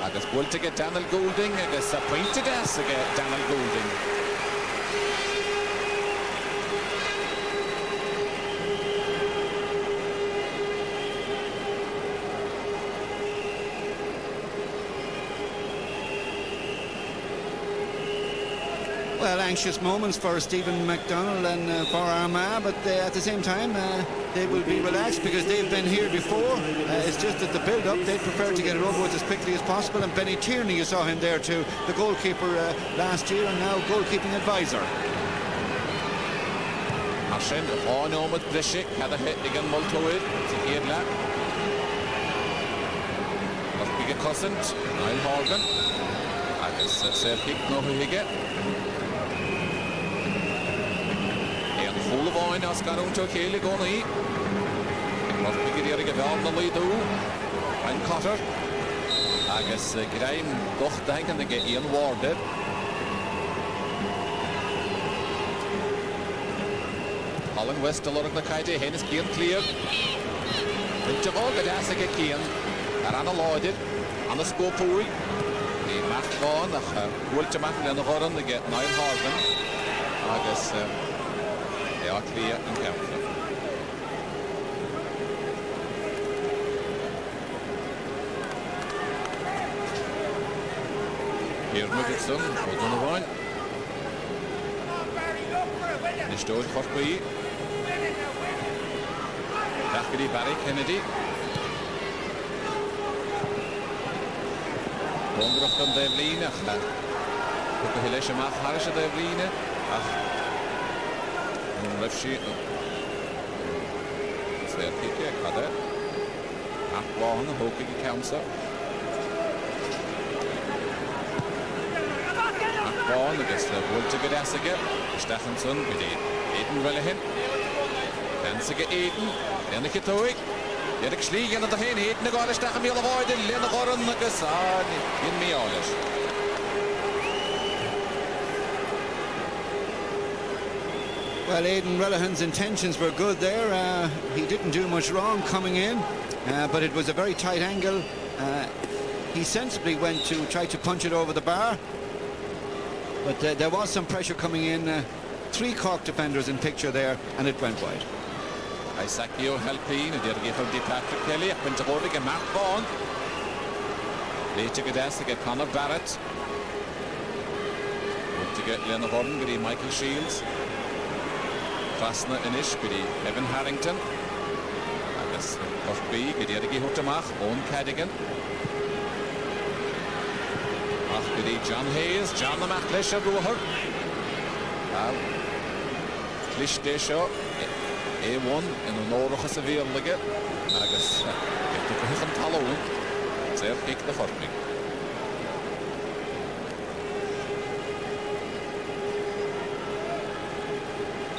Agus Bultige, Daniel Goulding. Agus appointed as Daniel Goulding. Well, anxious moments for Stephen McDonnell and for Armagh, but at the same time they will be relaxed because they've been here before. It's just that the build-up, they prefer to get it over with as quickly as possible. And Benny Tierney, you saw him there too, the goalkeeper last year and now goalkeeping advisor. Harshin, Omad Brishik, had a hit again Multoid, to Hiedla. Big Cossent, Niall Horgan. Agus Serkick, no who he get. Full of wine, as Garon to Kelly Goni. What we get here again, the lead, and Cotter. I guess Graham doch denken to get Ian Warded. Colin West, a lot of the Kaiti, Hennis Kian clear. Into all the Dassica Kian, Arana Lloyded, on the scope pool. The Matt Vaughn, the Ultimate and the Horan, they get Niall Horgan. I guess. They are clear and careful. Here Muggetson, hold on the line. Nishtoid Horkui. Daffy Barry Kennedy. Bongraf van Devline. Ook een hilesje maag Harische Devline. Left sheet. It's there, kick, cut it. Akwan, the Hokie counter. Akwan, against the wood to get us again. Stephenson, with Aiden Relihan. Then to get Aiden. Then the Kitoik. Yet actually, and the hen, Aiden, the Gorish, the Hamil avoided, Len the Goran, the Gassan, in me all. Well, Aidan Relihan's intentions were good there. He didn't do much wrong coming in, but it was a very tight angle. He sensibly went to try to punch it over the bar, but there was some pressure coming in. 3 Cork defenders in picture there, and it went wide. Isakio Halpine, and the from Patrick Kelly, up into Roddick and Matt Vaughn. Later Gadas to get Conor Barrett. To get Leonard Horton, get Michael Shields. Fasna Inish, Biddy Evan Harrington. I guess Corby, Biddy Erigi Hutamach, Owen Cadigan. Biddy John Hayes, John the Maclish of Ruher. Clish Desho, A1 in the North of Seville Liga. I guess get the Hickam Tallow. There, pick the Hortming.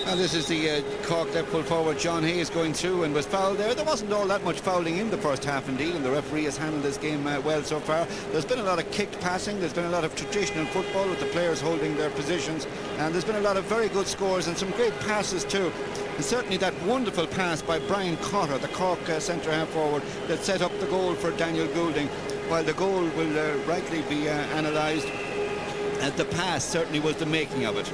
Now this is the Cork that pulled forward. John Hayes going through and was fouled there. There wasn't all that much fouling in the first half indeed, and the referee has handled this game well so far. There's been a lot of kicked passing, there's been a lot of traditional football with the players holding their positions, and there's been a lot of very good scores and some great passes too. And certainly that wonderful pass by Brian Cotter, the Cork centre half forward, that set up the goal for Daniel Goulding. While the goal will rightly be analysed, the pass certainly was the making of it.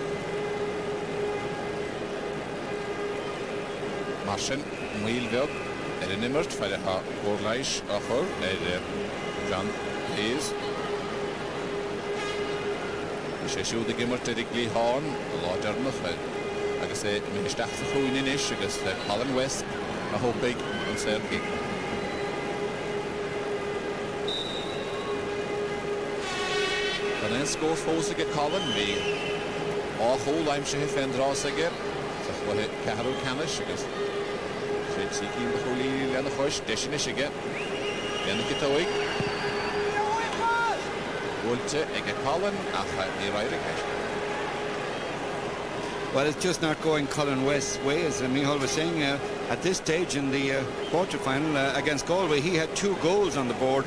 Marschen, Wheelville, en immert voor de Oorlijs, Achor, John Hayes. Ze zouden gimmert de Rigley Horn, later nog wel. Ik zei, mijn stachse groen in is, ik zei, Colin West, maar hoop ik, en Sergey. Dan een score voor Colin, wie all I'm sure if and draw again. Zeg wat Carol Canis, ik zei. Seeking the holy and the first destination again. Then the Kitoik. Wolte, Ege Colin, Well, it's just not going Colin West's way, as Micheál was saying. At this stage in the quarter-final against Galway, he had 2 goals on the board.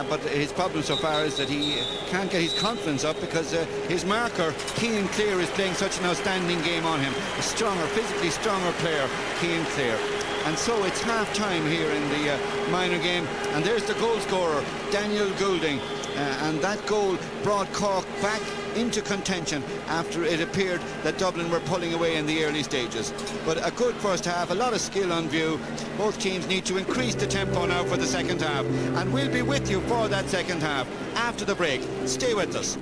but his problem so far is that he can't get his confidence up because his marker, Cian Clear, is playing such an outstanding game on him. A stronger, physically stronger player, Cian Clear. And so it's half-time here in the minor game, and there's the goal scorer, Daniel Goulding, and that goal brought Cork back into contention after it appeared that Dublin were pulling away in the early stages. But a good first half, a lot of skill on view. Both teams need to increase the tempo now for the second half, and we'll be with you for that second half after the break. Stay with us.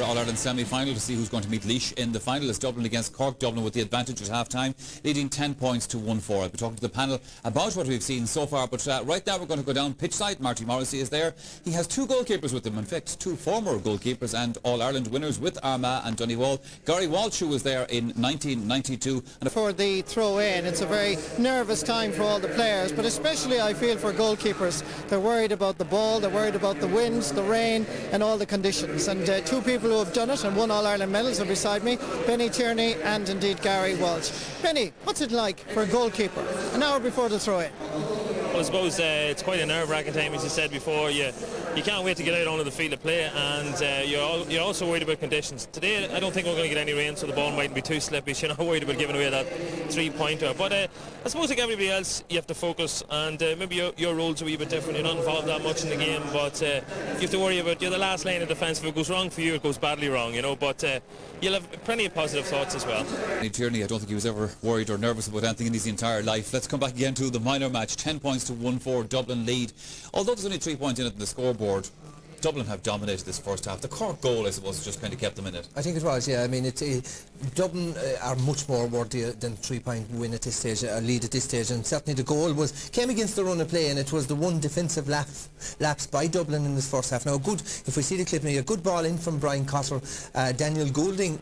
All-Ireland semi-final to see who's going to meet Laois in the final. It's Dublin against Cork. Dublin with the advantage at half-time, leading 10 points to 1-4. I'll be talking to the panel about what we've seen so far, but right now we're going to go down pitch side. Marty Morrissey is there. He has two goalkeepers with him, in fact, two former goalkeepers and All-Ireland winners with Armagh and Donegal. Gary Walsh, who was there in 1992. And for the throw-in, it's a very nervous time for all the players, but especially I feel for goalkeepers. They're worried about the ball, they're worried about the winds, the rain and all the conditions. And two people who have done it and won All-Ireland medals are beside me, Benny Tierney and indeed Gary Walsh. Benny, what's it like for a goalkeeper an hour before the throw-in? Well, I suppose it's quite a nerve-wracking time, as you said before. You can't wait to get out onto the field of play, and you're also worried about conditions. Today, I don't think we're going to get any rain, so the ball mightn't be too slippy. So you're not worried about giving away that three-pointer. But I suppose like everybody else, you have to focus, and maybe your role's a wee bit different. You're not involved that much in the game, but you have to worry about you're the last line of defence. If it goes wrong for you, it goes badly wrong, you know. But you'll have plenty of positive thoughts as well. Tierney, I don't think he was ever worried or nervous about anything in his entire life. Let's come back again to the minor match. 10 points to 1-4, Dublin lead. Although there's only 3 points in it in the scoreboard, Dublin have dominated this first half. The Cork goal, I suppose, just kind of kept them in it. I think it was, yeah. I mean, Dublin are much more worthy than 3-point win at this stage, a lead at this stage, and certainly the goal came against the run of play, and it was the one defensive lapse by Dublin in this first half. Now, if we see the clip now, a good ball in from Brian Cotter, Daniel Goulding.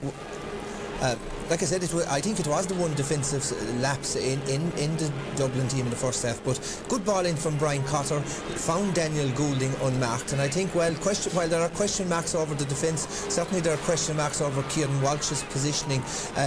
Like I said, I think it was the one defensive lapse in the Dublin team in the first half, but good ball in from Brian Cotter, found Daniel Goulding unmarked, and I think while there are question marks over the defence, certainly there are question marks over Cian Walsh's positioning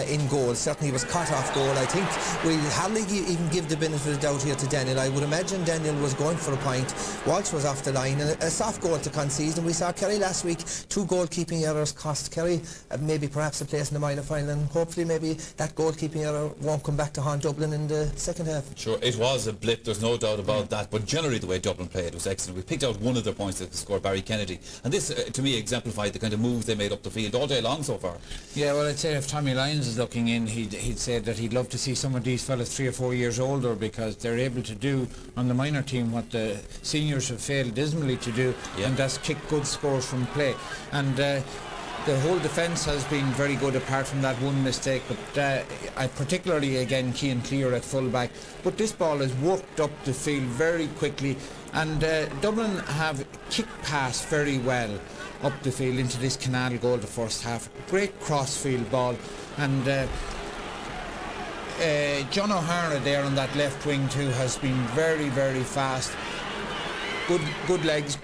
in goal. Certainly he was caught off goal. I think we'll hardly even give the benefit of the doubt here to Daniel. I would imagine Daniel was going for a point, Walsh was off the line, and a soft goal to concede, and we saw Kerry last week, 2 goalkeeping errors cost Kerry maybe perhaps a place in the minor final, and hopefully maybe that goalkeeping error won't come back to haunt Dublin in the second half. Sure, it was a blip, there's no doubt about that, but generally the way Dublin played was excellent. We picked out one of their points that scored, Barry Kennedy, and this to me exemplified the kind of moves they made up the field all day long so far. Yeah, well, I'd say if Tommy Lyons is looking in, he'd say that he'd love to see some of these fellas 3 or 4 years older, because they're able to do on the minor team what the seniors have failed dismally to do, and that's kick good scores from play. And the whole defence has been very good apart from that one mistake, but I particularly again Cian Clear at full back, but this ball has worked up the field very quickly, and Dublin have kicked past very well up the field into this Canal goal the first half. Great cross-field ball, and John O'Hara there on that left wing too has been very, very fast. Good legs,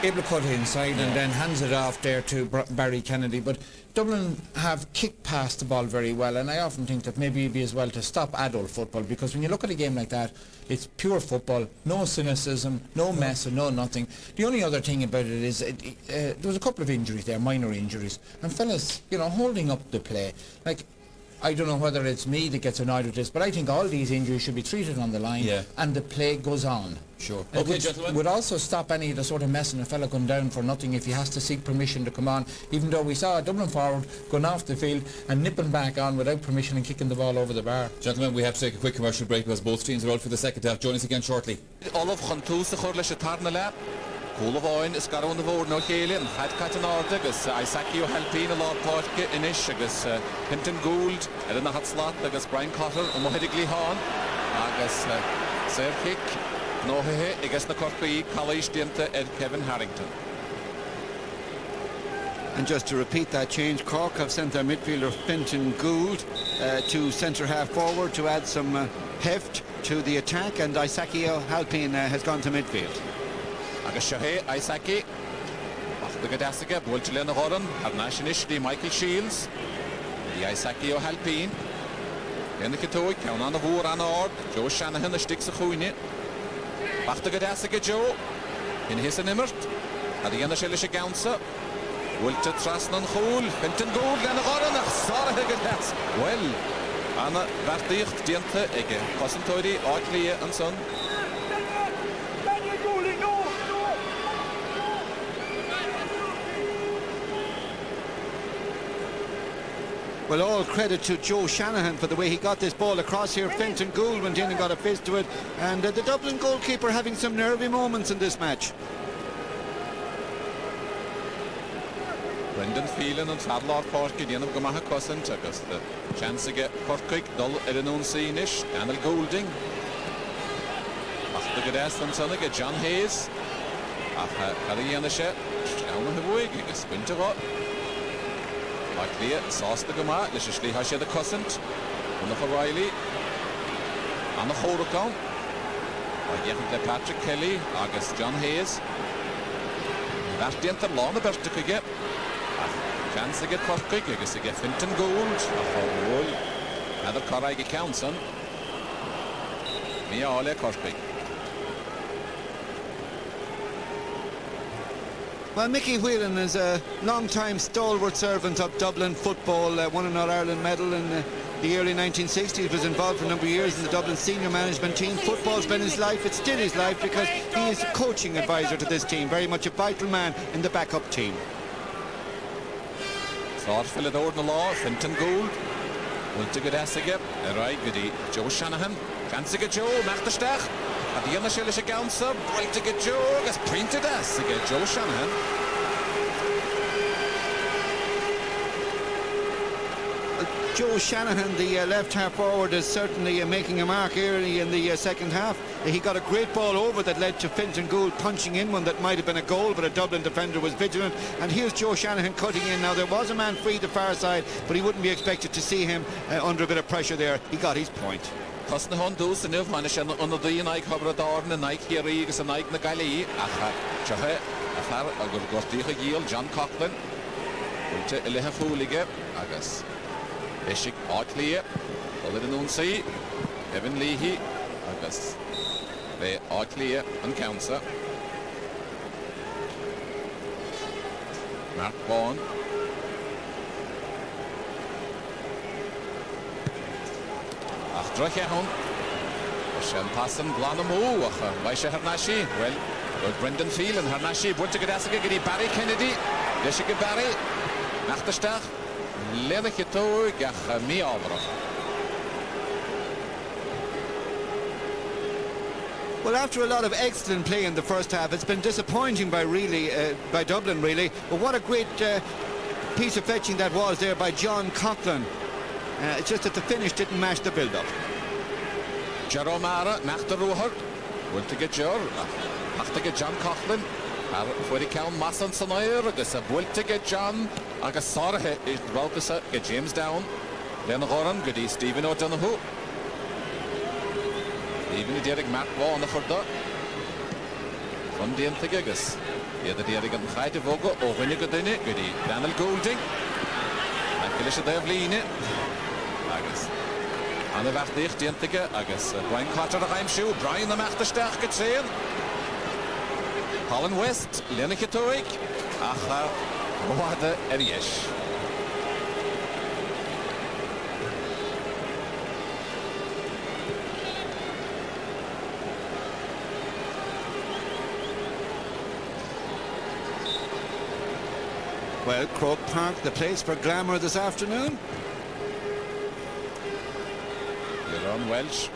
able to cut inside, and then hands it off there to Barry Kennedy. But Dublin have kicked past the ball very well, and I often think that maybe it'd be as well to stop adult football, because when you look at a game like that, it's pure football, no cynicism, no mess and no nothing. The only other thing about it is there was a couple of injuries there, minor injuries, and fellas, you know, holding up the play. Like, I don't know whether it's me that gets annoyed with this, but I think all these injuries should be treated on the line, and the play goes on. Sure. Okay, gentlemen. Would also stop any of the sort of messing a fella going down for nothing if he has to seek permission to come on, even though we saw a Dublin forward going off the field and nipping back on without permission and kicking the ball over the bar. Gentlemen, we have to take a quick commercial break because both teams are out for the second half. Join us again shortly. Cúlahváin is gar ón bhór nó chéilin, had Catanard agus Isaki O'Halpine a lá páirce inis agus Hinton Gould in the hot slot agus Brian Cotter Mohedig Lihan agus Sir Hick Nohehe agus na Corpaí College Dinta Ed Kevin Harrington. And just to repeat that change, Cork have sent their midfielder Hinton Gould to centre half forward to add some heft to the attack, and Isaki O'Halpine has gone to midfield. Agus Shahe Isaki the Gadasiga Bulchelena Horan Arnashinish the Michael Shields the Isaki O'Halpine Lenny Katoy, count on the war on ord. Joe Shanahan, the sticks of Hooney. Back to Gadasica Joe. In his nimmert. At the end of Shellish Gounsa. Wilted Trasnan Hole. Finton Gold, and a Horanach. Sarah Gadas. Well, Anna Barticht, Diente, Egge. Cossentori, Oakley, and Son. Well, all credit to Joe Shanahan for the way he got this ball across here. Finton Gould went in and got a fist to it, and the Dublin goalkeeper having some nervy moments in this match. Brendan Phelan and Fadlard Cork the end of Gamaha Cosent agus the chance to get Cork dull Erin Seanish, Daniel Goulding. After the Gadas and Sonnig, John Hayes. After Harry down on the wig, agus Winter up. Like clear, sauce the Gama, the Shishli Hasha the Cosent, on the O'Reilly, on the Horicon. By getting Patrick Kelly, August John Hayes. That's the end of long the best to get. Chance to get Cork, I guess to get Finton Gould. Another Corrigi Counson. Mia Ole Cork. Well, Mickey Whelan is a long-time stalwart servant of Dublin football, won an All-Ireland medal in the early 1960s, was involved for a number of years in the Dublin senior management team. Football's been his life, it's still his life, because he is a coaching advisor to this team, very much a vital man in the backup team. Thought Philidor in the law, Finton Gould. Will to get Essig. Right, goody. Joe Shanahan. Chance to get Joe, Marterstach. At the end of Shellish Gounsa, right to get Joe, gets printed Essig. Joe Shanahan. Joe Shanahan, the left half forward, is certainly making a mark early in the second half. He got a great ball over that led to Finton Gould punching in one that might have been a goal, but a Dublin defender was vigilant. And here's Joe Shanahan cutting in. Now, there was a man free the far side, but he wouldn't be expected to see him under a bit of pressure there. He got his point. Cos na hon dús yn yw manish yn y naig hobrador na naig hiri gus y naig na gali acha chahe afar agur gortich gil John Coughlin ulte eleha fúlige agus Bishik Oakley over the noon sea Evan Leahy agus the Oakley and Counselor Mark Vaughan Drachehon, Shem Passon, Glanamu, Vaisha Hernashi, well, Brendan Phelan, Hernashi, Bunta Gadasiga, Barry Kennedy, Jessica Barry, Nachterstach, Lenachito, Gachami Alvaro. Well, after a lot of excellent play in the first half, it's been disappointing by Dublin, really. But what a great piece of fetching that was there by John Coughlin. It's just that the finish didn't match the build-up. Jerome Mara, Nachter Rohart, will to get Jer, after get John Coughlin, where he count Masson Sonair, agus a will to get John, agus Sarah, it Raucus, get James down, then Horan, goody Stephen O'Donoghue, even Derek Mark Vaughan on the Furda, from the Antigagus, the other Derek and Friday Vogo, or when you got in it, goody Daniel Goulding, and Kilisha Devline. Agus an y farddich diantige agus Brian Carter a Heimshoe, Brian the Marterstach getréin Colin West, Lenny Katoig acha Wada Eriesh Well, Croke Park, the place for glamour this afternoon. Ron Welsh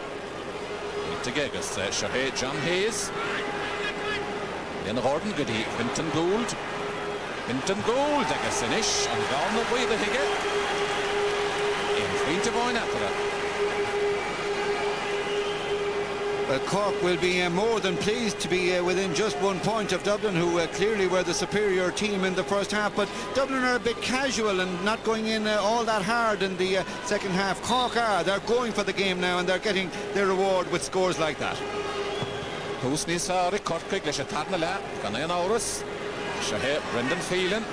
to Gegas, Shahay John Hayes Ian Gordon, goody Finton Gould I guess finish and gone the way the Higger in 3 to 1 after that. Well, Cork will be more than pleased to be within just 1 point of Dublin, who clearly were the superior team in the first half, but Dublin are a bit casual and not going in all that hard in the second half. Cork they're going for the game now, and they're getting their reward with scores like that. Húsni Sari, Corkig, leis a tarna le, gan ein áras, Shahay Brendan Phelan.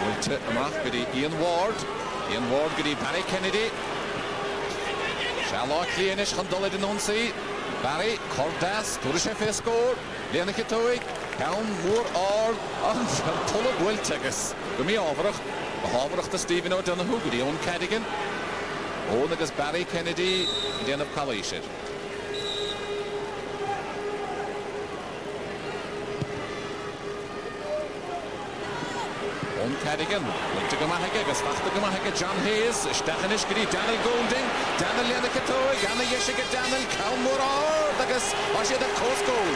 Wilte amach goody Ian Ward, Ian Ward gedi Barry Kennedy. Shallow Cleanish Handolid in Unsi. Barry Cordas Turishefe score. Liana Kitoik. Count more or pull up will take us. Gumi Overach. Overach to Stephen O'Donoghue. Gedi on Cadigan. Onagus Barry Kennedy. The end of Kalishir. Cadigan, to Gamahaga, Gastafta Gamahaga, John Hayes, Stefanish Giri, Daniel Goulding, Daniel Yanakatoy, Yana Yeshika, Daniel Kalmura, Dagas, Washa the Coast Goal.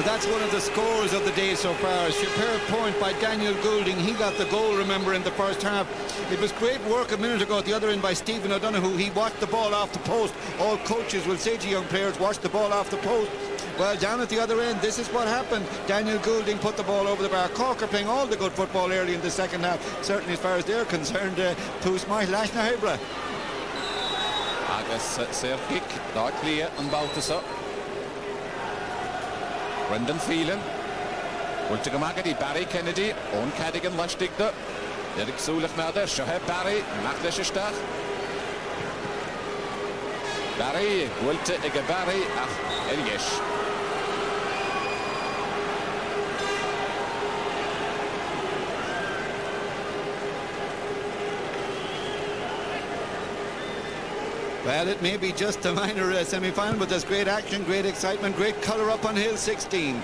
That's one of the scores of the day so far. A superb point by Daniel Goulding. He got the goal, remember, in the first half. It was great work a minute ago at the other end by Stephen O'Donoghue. He watched the ball off the post. All coaches will say to young players, watch the ball off the post. Well, down at the other end, this is what happened. Daniel Goulding put the ball over the bar. Cork are playing all the good football early in the second half, certainly as far as they're concerned. Pús mai Lashna Hebra. Agus Serkic, da clear and Baltasa. Brendan Phelan. Wilta Gamagadi, Barry Kennedy, on Cadigan Lashdigda. Derek Sulach Mader, Shoheb Barry, Machleshistach. Barry, Wilta Ega Barry, Eliesh. Well, it may be just a minor semi-final, but there's great action, great excitement, great colour up on Hill 16.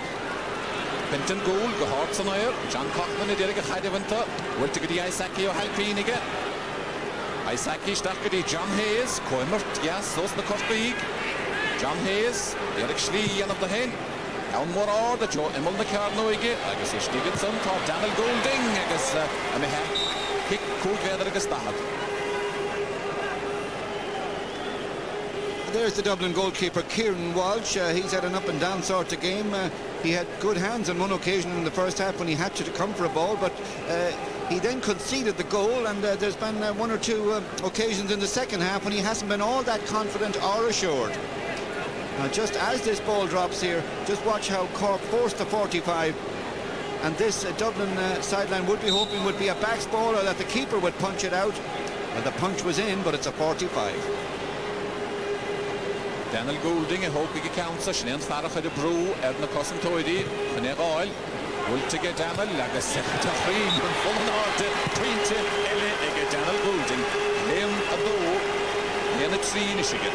Pinton goal, go Hartsonair, John Cochran, a Derek Hadevanta, will to get the Isaki or Halpiniga. Isaki, Stakadi, John Hayes, Coimert, yes, those the Cork. John Hayes, Derek Schlee, and of the Hen. Down more or the Joe Emil the Carnoige, I guess Stevenson, top Daniel Goulding, I guess, and they have kick cool weather against that. There's the Dublin goalkeeper, Kieran Walsh. He's had an up-and-down sort of game. He had good hands on one occasion in the first half when he had to come for a ball, but he then conceded the goal, and there's been one or two occasions in the second half when he hasn't been all that confident or assured. Now, just as this ball drops here, just watch how Cork forced the 45, and this Dublin sideline would be hoping would be a backs ball or that the keeper would punch it out. Well, the punch was in, but it's a 45. Daniel Goulding, a hoping counts, Shannon Farah the Brew, Edna Cosson Toidi, Connect Oil, will to get Daniel, like a second to three, and full on 20, Ele, Daniel Goulding, Liam Ado, Liam at 3 in Michigan.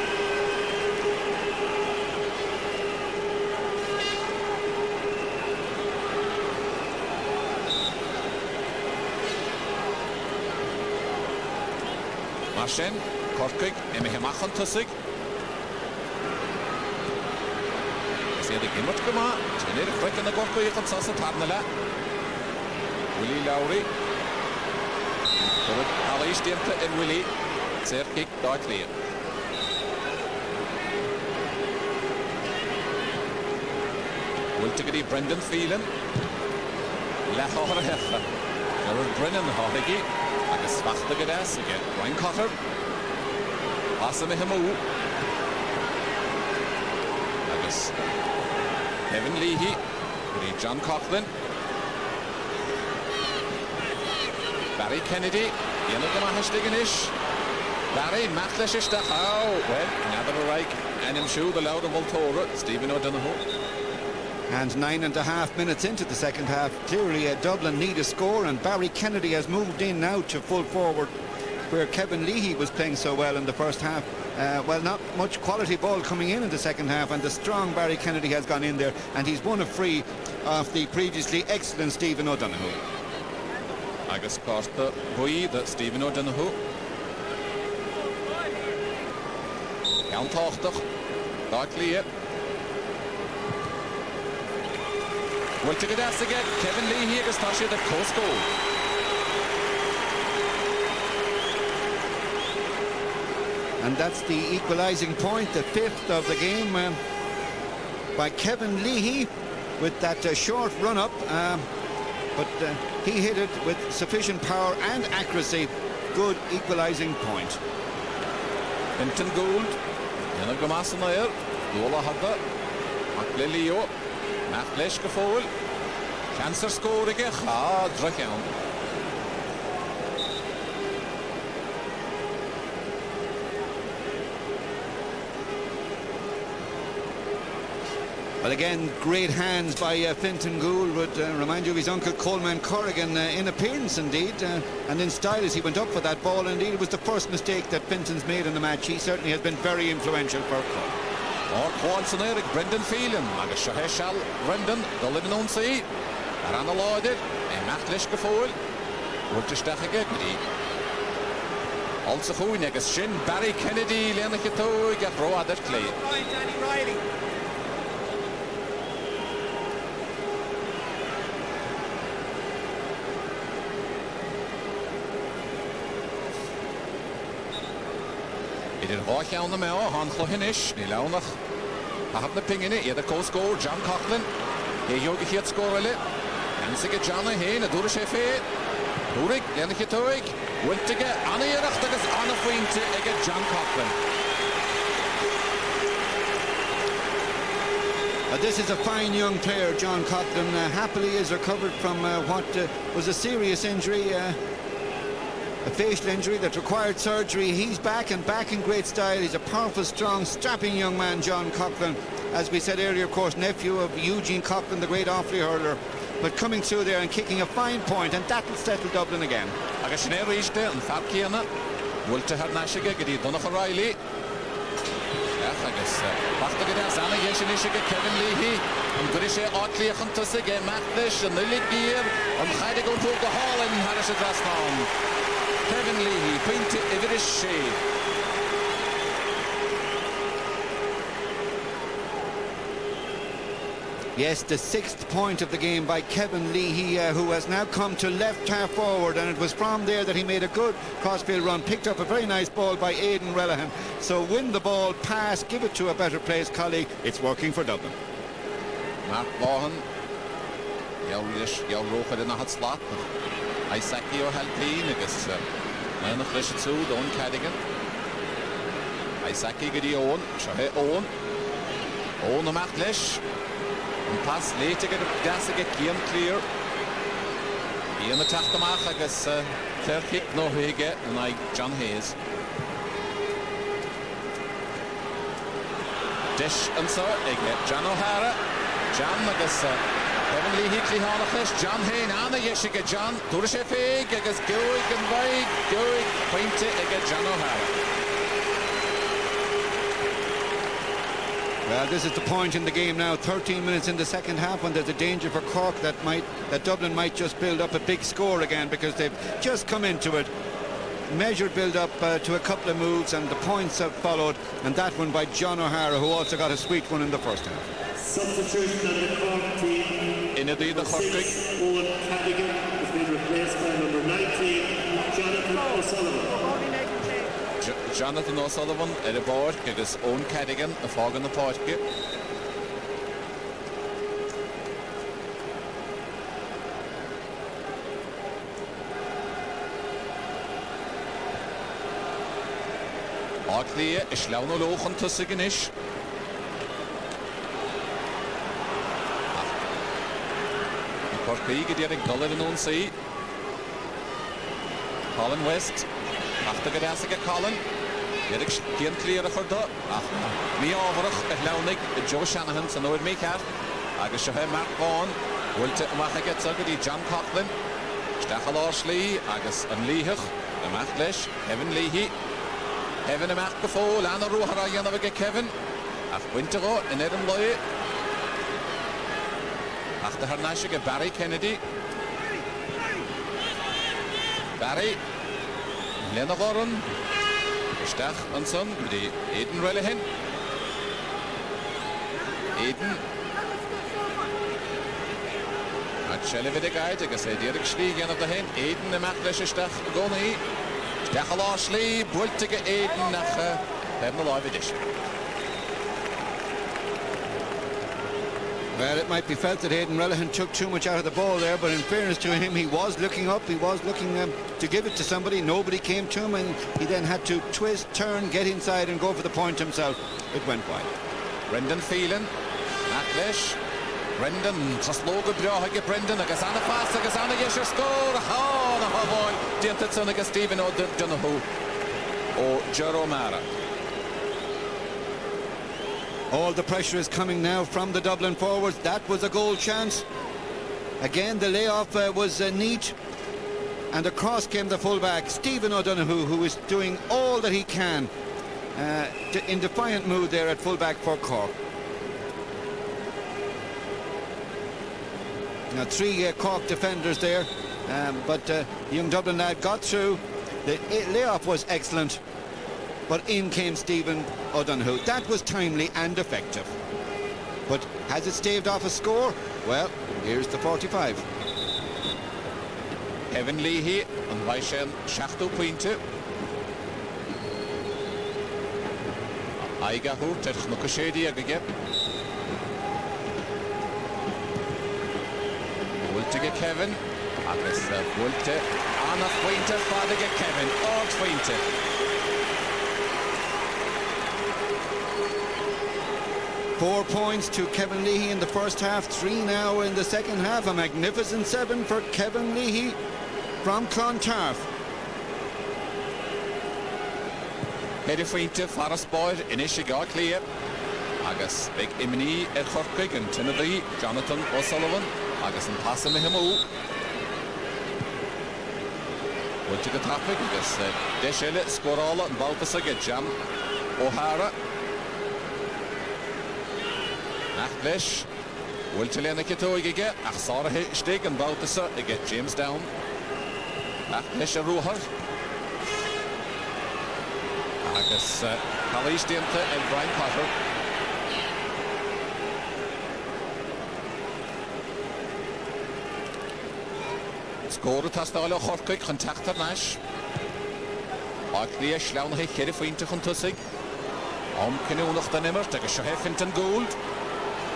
Marchen, Corkig, Emihemachan Tussig. The Gimmert Gama, Generic Frick and the Gorko Yakan Sasa Tarnala, Willie Lowry, Alice Diemka and Willie, Serkic, Darkly. Wiltigity, Brendan Phelan, Lahore Hefla, Brennan Horigi, like a Svachta Gadas again, Ryan Cotter, Asamihamu, Agus. Kevin Leahy, John Coughlin, Barry Kennedy, Yanagamahastiganish, Barry Mathleshistach, well, another Reich, and him shoe the loud of Voltora, Stephen O'Donoghue. And 9.5 minutes into the second half, clearly Dublin need a score, and Barry Kennedy has moved in now to full forward, where Kevin Leahy was playing so well in the first half. Well, not much quality ball coming in the second half, and the strong Barry Kennedy has gone in there, and he's won a free off the previously excellent Stephen O'Donoghue. Agus Costa Bui, the Stephen O'Donoghue. Count Tochtach, Darkly. Well, to get us again, Kevin Leahy against Tasha the Coast goal. And that's the equalising point, the 5th of the game by Kevin Leahy with that short run-up. But he hit it with sufficient power and accuracy. Good equalising point. Benton Gould, Yana Gamasanair, Yola Hadda, Maklelio, Matt Leshka forward, Cancer scóraige Drachán. Well, again, great hands by Fintan Gould. Would remind you of his uncle Coleman Corrigan in appearance, indeed, and in style as he went up for that ball. Indeed, it was the first mistake that Fintan's made in the match. He certainly has been very influential for Cork. Qualson Eric, Brendan Phelan, agus Shaheshal, Brendan, the living on sea. Arana Lloyded, and Matt Lishkafoil, Walter Stachige, also Hoon, agus Shin, Barry Kennedy, Lena Kito, get Roa that clay. Danny Riley. It is Roy on the Mel, Han Clohinish, Nilaunach. I have the ping in it, the co score, John Coughlin. He yogi hit score a lit. And Sigga Jana Hain, a Durishefe. Durik, Lena Kitoik, went to get Anna Yerachtagas, Anna Fuinte, again John Coughlin. This is a fine young player, John Coughlin. Happily has recovered from what was a serious injury. A facial injury that required surgery. He's back and back in great style. He's a powerful, strong, strapping young man, John Coughlin. As we said earlier, of course, nephew of Eugene Coughlin, the great Offaly hurler. But coming through there and kicking a fine point, and that'll settle Dublin again. Agus Sinead Reiste and Fab Kiana. Wolta Hernashiga, Gedi Donach O'Reilly. Agus Bachtagas, Anna Yeshinishiga, Kevin Leahy. And Grisha Otley Huntusig, Matlish, and Lily Gear. And Heidigo Puga Hall and Harris Draston. Kevin Leahy, Pinty Iverish Shea. Yes, the 6th point of the game by Kevin Leahy, who has now come to left half forward, and it was from there that he made a good crossfield run, picked up a very nice ball by Aidan Relihan. So win the ball, pass, give it to a better place colleague. It's working for Dublin. Mark Vaughan, Yell Rocha in the hot slot. Isaki O'Halpine, agus Lena Frishetsu, Owen Cadigan. Isaki Gidi Owen, Shahe Owen. Owen the Matlish. And pass late to get Gassiga, Kian clear. Ian the Tachtamach, agus fair kick, no Hege, and I John Hayes. Dish and so, Ege, John O'Hara. John, agus Kevin Leahy Clihanachlish, John Hain, Anna Yeshiga John, Durashefig, agus Goig and Vaig, Goig, Pointe, Ege John O'Hara. Well, this is the point in the game now. 13 minutes in the second half, when there's a danger for Cork that Dublin might just build up a big score again, because they've just come into it. Measured build up to a couple of moves, and the points have followed, and that one by John O'Hara, who also got a sweet one in the first half. Substitution on the Cork team. Indeed, the Cork. Owen Cadigan has been replaced by number 19, Jonathan O'Sullivan. Jonathan O'Sullivan at the board, agus Owen Cadigan, a fog in the party. Otley is Leon Lochen tussen is. Cork Derek Dollar in on sea. Colin West. After Gadasiga Colin. Derek Kian clear for the. Me overach at Launig, Joe Shanahan, so no it make out. Agus Shahe Mark Vaughan. Wilte Mahaget Zagadi, John Coughlin. Stachel Ashley, Agus and Leahich. The Matlish, Kevin Leahy. Kevin a Mark before, Lana Ruhara, Yanavig Kevin. Af Wintero, and Adam Loy. After her Nashiga, Barry Kennedy. Barry. Lena Warren. Stach and son, the Aidan Relihan. Aidan. At Shelley guide, I say Derek Schlieg of the hen. Aidan the Matlish Stach Goni. Stachel Ashley, Bultige Aidan nach the live edition. Well, it might be felt that Aidan Relihan took too much out of the ball there, but in fairness to him, he was looking up, he was looking to give it to somebody. Nobody came to him, and he then had to twist, turn, get inside and go for the point himself. It went wide. Brendan Phelan, Matlish, Brendan traslóga breathaige Brendan agus anna fast agus anna Yesher score na bháil dianta son agus Stephen O'Donoghue ó Jeromara. All the pressure is coming now from the Dublin forwards. That was a goal chance. Again, the layoff was neat. And across came the fullback, Stephen O'Donoghue, who is doing all that he can in defiant mood there at fullback for Cork. Now, 3 Cork defenders there, but young Dublin lad got through. The layoff was excellent, but in came Stephen O'Donoghue. That was timely and effective. But has it staved off a score? Well, here's the 45. Kevin Leahy an bhaid 7 pointe. Aigahu ters na Cashedi agage. Wulte Kevin agus Wulte anna pointe fadige Kevin pointe. Four points to Kevin Leahy in the first half, 3 now in the second half. A magnificent 7 for Kevin Leahy from Clontarf. Hedi Fuinte Faras Boyd Inishiga clear. Agus big Imini Cork and Tennessee Jonathan O'Sullivan. Agus and Passa Mihimu. What to get traffic? Agus Deshele Scorala and Baltasage Jam O'Hara. Nachlesh. Wiltelena Kitoige. Achsara Stig and Baltasa get James down. Nachlesh Ruhar. Agus Kalish Dinta and Brian Potter. Score Tastala Horkik contactor Nash. Aklia Schlaun Hekere Fuinte Huntusig. Canoe noch den Nimmer, der Geschohe Finten Gold.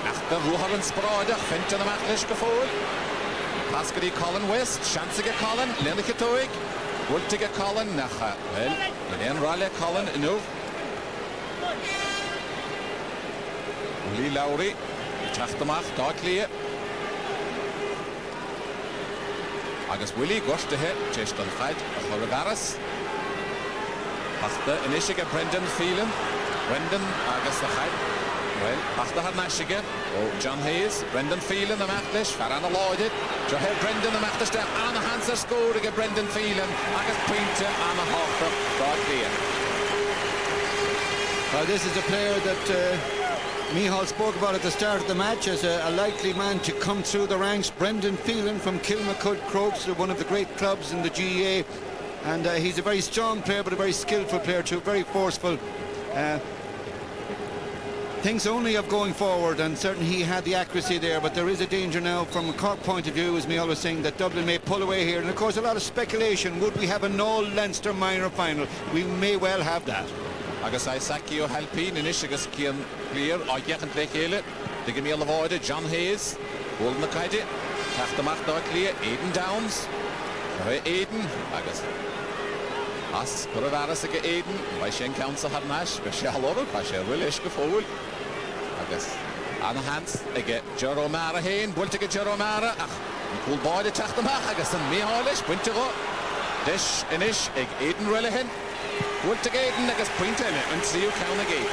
Nach der Ruhar and Sprada, Finten am Achlish Gefohl. Pascari Colin West, Chancige Colin, Lenike Toig. Wultige Colin nach well, Len Raleigh Colin no. Lee Lowry, Tachtamach, Darkly. Agus Willie gosh to hit, chest on fight, Horagaras. Pasta Inishiga Brendan Phelan. Brendan Agus the height. Well, Pasta had Nashiga. Oh, John Hayes, Brendan Phelan the Matlish, Farana Lloyded. Johe Brendan the Matlish there, Anna Hanser scored against Brendan Phelan. Agus Pointer, Anna Hoffer, Darkly. Well, this is a player that Micheál spoke about at the start of the match as a likely man to come through the ranks. Brendan Phelan from Kilmacud, Croke, one of the great clubs in the GAA, and he's a very strong player but a very skillful player too, very forceful. Thinks only of going forward, and certainly he had the accuracy there, but there is a danger now from a Cork point of view, as Micheál was saying, that Dublin may pull away here. And of course a lot of speculation, would we have an all-Leinster minor final? We may well have that. Agus Isaki O'Halpine in Ishigas Kian clear, I get and play Kale, the Gamil avoided, John Hayes, Golden the Kaidi, Tachtamach clear, Aidan Downs, Aidan, Agus. As Kuravaras again Aidan, by Shen Council had Nash, but she allowed, by she will Ishka forward. Agus Anna Hans, again, Jeromara Hain, will take a Jeromara, cool boy the Tachtamach, Agus and Micheálish, Wintergo, Dish, Inish, Aidan Relihan. Would to Gaten, I guess, point in it and see you count again.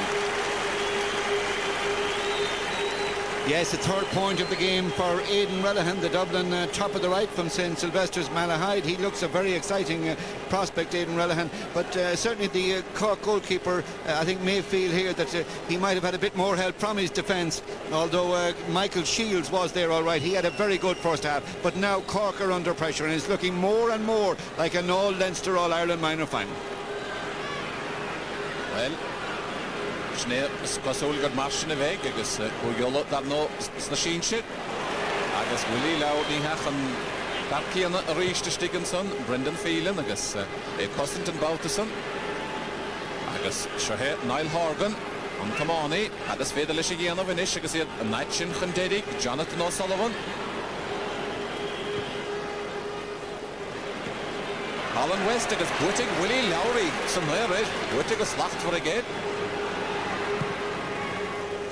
Yes, the third point of the game for Aidan Relihan, the Dublin top of the right from St Sylvester's Malahide. He looks a very exciting prospect, Aidan Relihan, but certainly the Cork goalkeeper, I think, may feel here that he might have had a bit more help from his defence, although Michael Shields was there all right. He had a very good first half, but now Cork are under pressure and it's looking more and more like an all-Leinster, all-Ireland minor final. Well, Schnee Scosolgard Marschen weg, agus Goyola that no Snashinshit. Agus Willie Lowry Hachen Darkian reached Stiggenson, Brendan Phelan, agus Costington Baltason. Agus Shahe Niall Horgan, Tamani, had a Svedalish again of Inish, agus Nightchin Khandedic, Jonathan O'Sullivan. Alan West agus Buttig, Willie Lowry, somewhere right. Buttig is slacht for a gate.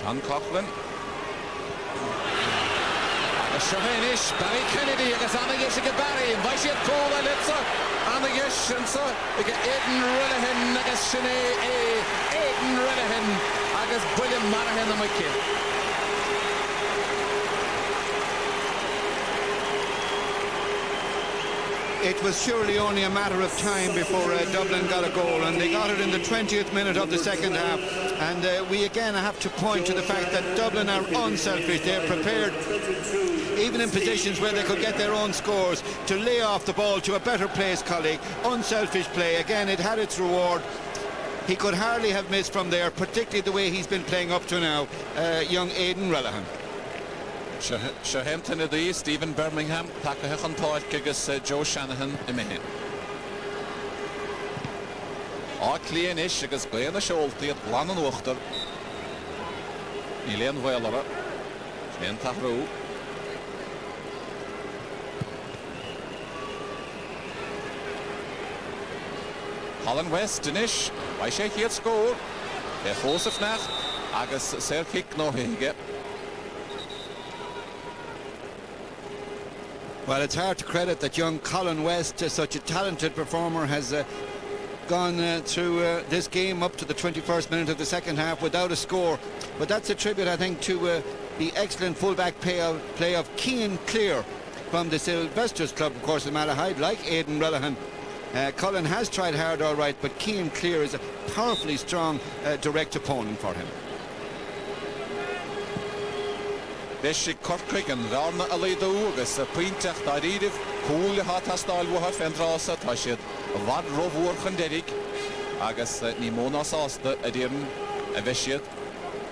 John Coughlin. Shahanish, Barry Kennedy, agus Anna Yeshiga Barry, and Vaishit Kola Litza, Anna Yesh, and so we get Aiden Rillahan, agus Shanae A. Aiden Rillahan, agus William Marahan and McKill. It was surely only a matter of time before Dublin got a goal, and they got it in the 20th minute of the second half. And we again have to point to the fact that Dublin are unselfish. They're prepared, even in positions where they could get their own scores, to lay off the ball to a better placed colleague. Unselfish play. Again, it had its reward. He could hardly have missed from there, particularly the way he's been playing up to now, young Aidan Rellahan. Shahampton Adi, Stephen Birmingham, Takahachan Toit, Gigas, Joe Shanahan, Imihin. Clean ish, Gigas Glen, the Sholti, at Lannon Wachter, Elaine Wheeler, Shane Tahru. Colin West, Dinish, why shake here score? Joseph Nath, Agus Sir Kick no Hige. Well, it's hard to credit that young Colin West, such a talented performer, has gone through this game up to the 21st minute of the second half without a score. But that's a tribute, I think, to the excellent fullback play of Cian Clear from the Sylvester's club, of course, in Malahide, like Aidan Rellahan. Colin has tried hard, all right, but Cian Clear is a powerfully strong direct opponent for him. Beshi Cork and Rarna Alido, agus Pintach Daridiv, Pool Hatastal Wuha Fendrasa, Tashid, Vad Rovur Khanderik, agus Nimona Sasta, Adirn, Aveshit,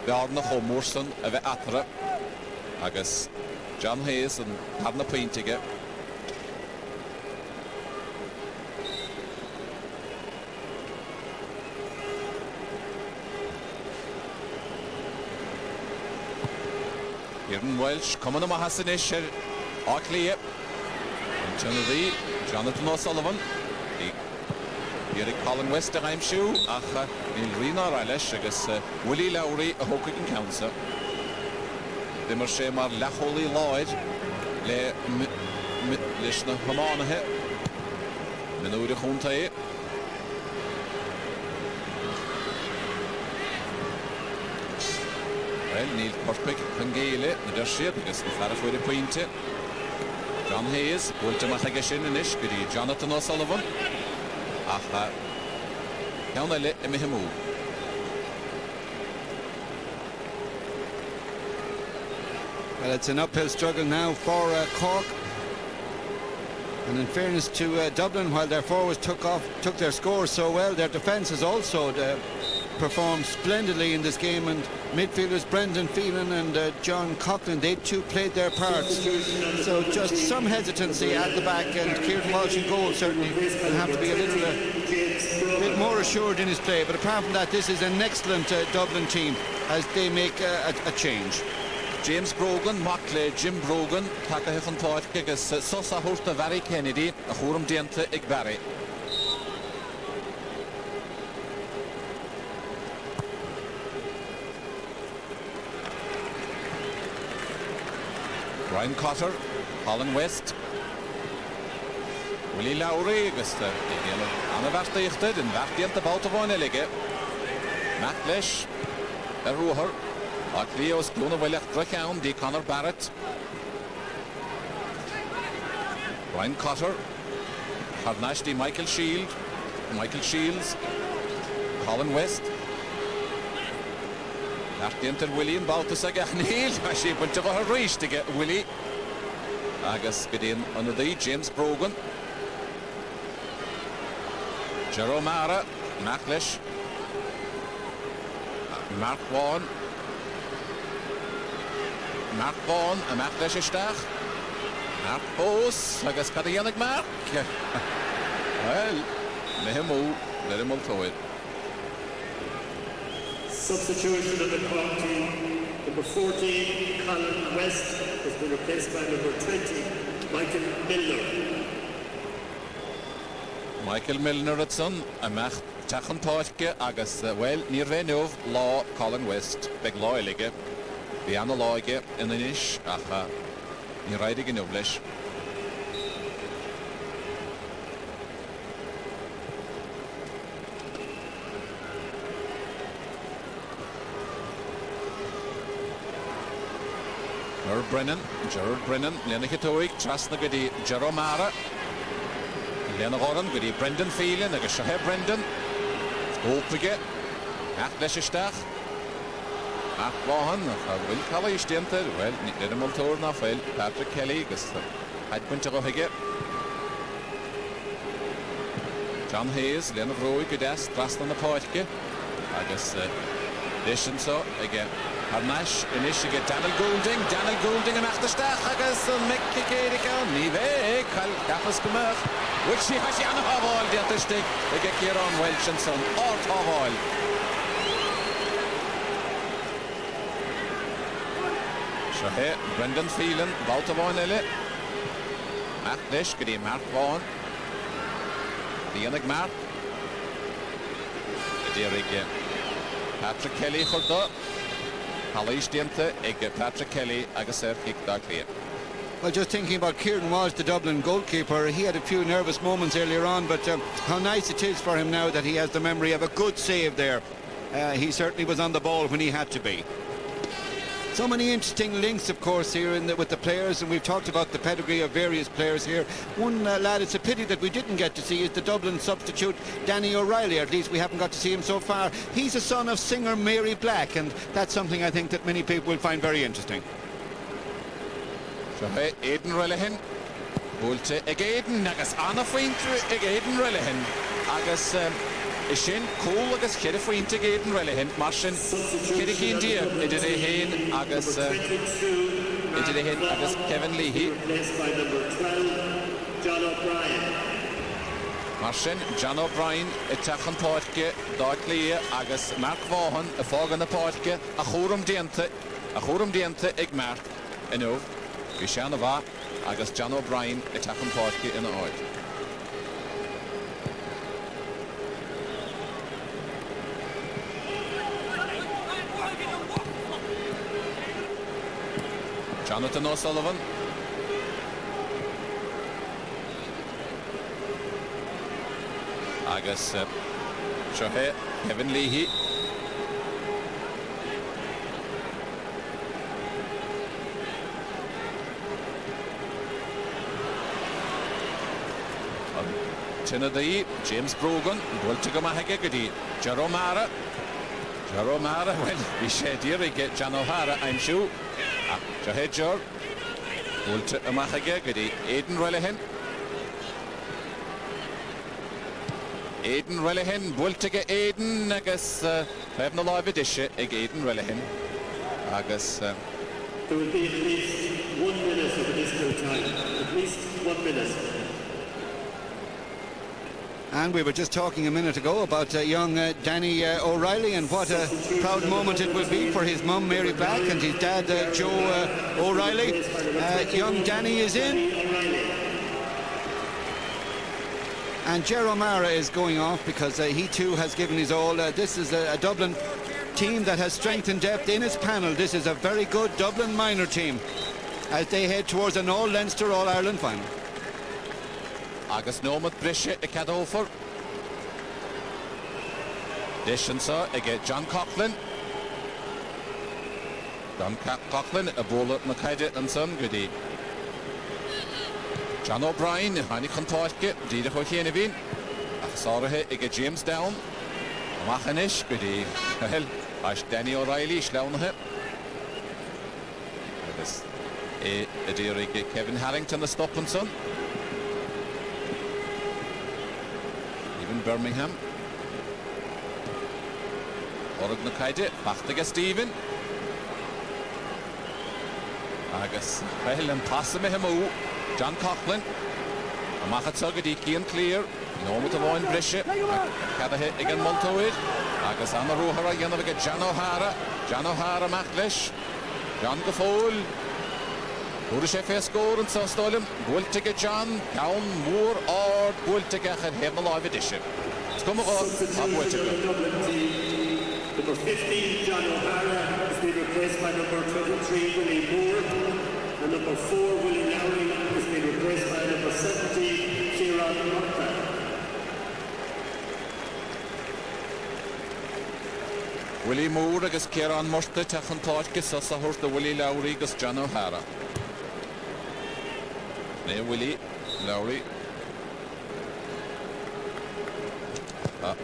Rarna Homorson, Ave Atra, agus John Hayes and Harna Pintige. Ian Welsh, coming on Mahassanish, Ockley, Kennedy, Jonathan O'Sullivan, Eric Colin West, the Heim Shoe, Acha, Rina Ralesh, Agus, Willie Lowry, a Hockey Council. The Mershemar Lacholi Lloyd, Le Lishna Hamanahe, Menuda Huntae. Neil Kirkpick, Pangale, the Dership, because the Farah for the point. John Hayes, Ultimatashin and Ishkiri, Jonathan O'Sullivan. Aha. Can I let him move? Well, it's an uphill struggle now for Cork. And in fairness to Dublin, while their forwards took their scores so well, their defence has also performed splendidly in this game, and midfielders Brendan Phelan and John Coughlin, they too played their parts. So just some hesitancy at the back, and Kieran Walsh in goal certainly will have to be a bit more assured in his play. But apart from that, this is an excellent Dublin team as they make a change. James Brogan, Mackley, Jim Brogan, Takahachan Toit, Gigas, Sosa Horta, Barry Kennedy, a Hurum Dienta, Igbarry. Ryan Cotter, Colin West, Willie Lowry, Gusta, Anna Vartichted, and Vartiant about to one elige. Matt Lesh, a Ruher, Leo's Clona Willett, Dracown, D. Connor Barrett, Ryan Cotter, Harnashti Michael Shields, Colin West. Vartiant William Baltasag Neil, she went to her race to get Willie. Agus Gideon under the James Brogan, Jerome Mara, Macklish, Mark Vaughan, a Macklish is daar. Mark Bose, Agus Kadianik Mark. Well, let him all throw it. Substitution of the Cork team. Number 14, Colin West, has been replaced by number 20, Michael Milner. Michael Milner at son, a mach Tachan Toitke, Agus, well, near Venov, Law, Colin West, big law lige. Bianna Loige in the niche, Aha. Ní raid ag inniu leis. Gerard Brennan, Lena Hitoig, Trasna Gudi, Jeromara, Lena Goran, Gudi, Brendan Phelan, agus Shahe Brendan, Opige, Leisistach, Vaughan, Will Calla Stienter, well, Nid Montour na Phil, Patrick Kelly, agus I'd Quinta Rohige, John Hayes, Lena Roy, Gudas, Trasna na Poitke, agus Dishin so, again. Harnash, Inishige, Daniel Goulding yn achterstach agus Mickey Gerigan, ni fe, cael gaffas gymach, which she has Jan Hafol, di achterstich, ag Kieran Welch and son, Ort Hafol. Shahe, Brendan Phelan, Walter Vaughan Ele, Achlish, gyda Mark Vaughan, Dianig Mark, Diarig Patrick Kelly chwrdo, Patrick Kelly agus kick da clear. Well, just thinking about Kieran Walsh, the Dublin goalkeeper, he had a few nervous moments earlier on, but how nice it is for him now that he has the memory of a good save there. He certainly was on the ball when he had to be. So many interesting links, of course, here with the players, and we've talked about the pedigree of various players here. One lad, it's a pity that we didn't get to see, is the Dublin substitute, Danny O'Reilly. At least we haven't got to see him so far. He's a son of singer Mary Black, and that's something I think that many people will find very interesting. So, Aidan Relihan, Bulte Aidan, agus Anna Fuintre Aidan Relihan, agus Ishin cool agus Kira Fuinte Aidan Relihan, Marshin Kiriki India, Ididehen agus Kevin Leahy. Replaced by number 12, John O'Brien. Marshin, John O'Brien, Itachan Portke, Darklia, agus Mark Vaughan, a Fogan the Portke, a Chorum Diente, Ig Mark, Eno, Vishanava, agus John O'Brien, Itachan Portke in the oil. Jonathan O'Sullivan. Agus Shahe, Kevin Leahy. Chinadai, James Brogan, Bultigamahaga Gadi, Jeromara, well, we shed here, we get Jan O'Hara, I'm sure. Jahedjor, Bultigamahaga Gadi, Aidan Relihan, Bultiga Aidan, Agus, Pevna Live Edition, Aidan Relihan, Agus. There will be at least 1 minute of additional time, at least 1 minute. And we were just talking a minute ago about young Danny O'Reilly, and what a proud moment it will be for his mum Mary Black and his dad Joe O'Reilly. Young Danny is in, and Ger O'Mara is going off because he too has given his all. This is a Dublin team that has strength and depth in its panel. This is a very good Dublin minor team as they head towards an all-Leinster All-Ireland final. Agus Nomad Brisha a Cadolfer. Dishansa again John Coughlin. Coughlin a bowler Macaida and son Goody. John O'Brien, Hannichan Torke, Dida Hohenevin. Achsarahe again James Down. Machanish Goody. Well, Ash Danny O'Reilly Schlaunahe. This a dear Kevin Harrington the Stoppenson. Birmingham. Org na Kaide, Bachtiga Stephen. Agus, well, and pass me him out. John Coughlin. A Machatugadi Kian Clear. No with the Loin Brisha. Cadahe again Montoid. Agus Anna Rohara, Yanaviga Jan O'Hara. Jan O'Hara Maclish. John Gaffol. Boerishef score and so stolen. Bultiga John, Cowan, Moore, or Bultiga had him a live edition. It's come on, Dublin team. Number 15, John O'Hara, has been replaced by number 23, Willie Moore. And number 4, Willie Lowry, has been replaced by number 17, Kieran Murtagh. Willie Moore agus Kieran Murtagh techan táidge sa hurta Willie Lowry agus John O'Hara. Willie Lowry.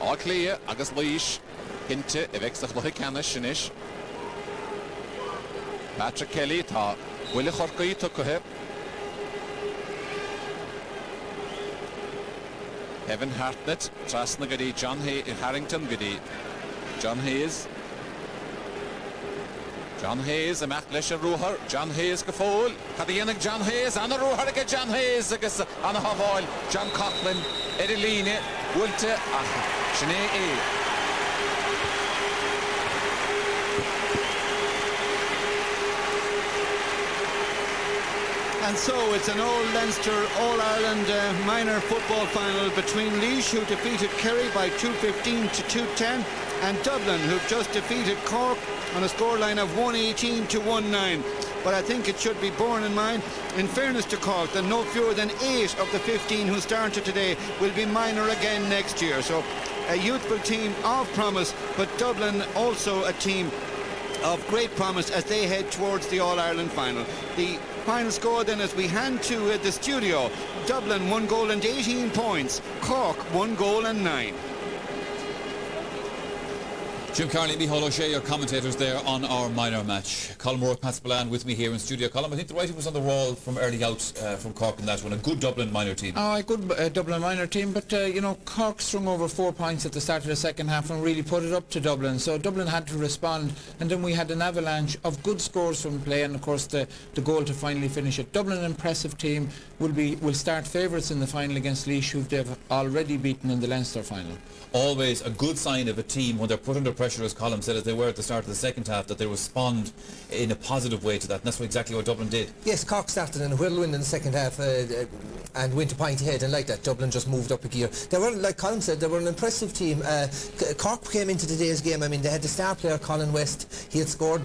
Áclia agus Laois Hinte a bheith sa chlutha canis sinis. Patrick Kelly tá Willie Chorcaí tucuthe. Evan Hartnett trasna go dtí John Harrington go dtí John Hayes. John Hayes amach leis an rúthar. John Hayes go fóil. Cad dhéanamh John Hayes an a rúthar agus John Hayes agus an a haváil John Coughlin ar a líne bhfuilte ach sinné é. And so it's an Old Leinster All-Ireland minor football final between Laois, who defeated Kerry by 2-15 to 2-10, and Dublin, who've just defeated Cork on a scoreline of 1-18 to 1-9. But I think it should be borne in mind, in fairness to Cork, that no fewer than 8 of the 15 who started today will be minor again next year. So a youthful team of promise, but Dublin also a team of great promise as they head towards the All-Ireland final. The final score then, as we hand to the studio: Dublin 1 goal and 18 points, Cork 1 goal and 9. Jim Carney, Micheál O'Shea, your commentators there on our minor match. Colm Rourke, Pat Spillane with me here in studio. Colm, I think the writing was on the wall from early out from Cork in that one. A good Dublin minor team. Oh, a good Dublin minor team, but you know, Cork strung over 4 points at the start of the second half and really put it up to Dublin. So Dublin had to respond, and then we had an avalanche of good scores from play, and of course the goal to finally finish it. Dublin, an impressive team, will start favourites in the final against Laois, who they've already beaten in the Leinster final. Always a good sign of a team when they're put under pressure, as Colm said, as they were at the start of the second half, that they respond in a positive way to that, and that's exactly what Dublin did. Yes, Cork started in a whirlwind in the second half and went a point ahead, and like that Dublin just moved up a gear. They were, like Colm said, they were an impressive team. Cork came into today's game, I mean, they had the star player Colin West. He had scored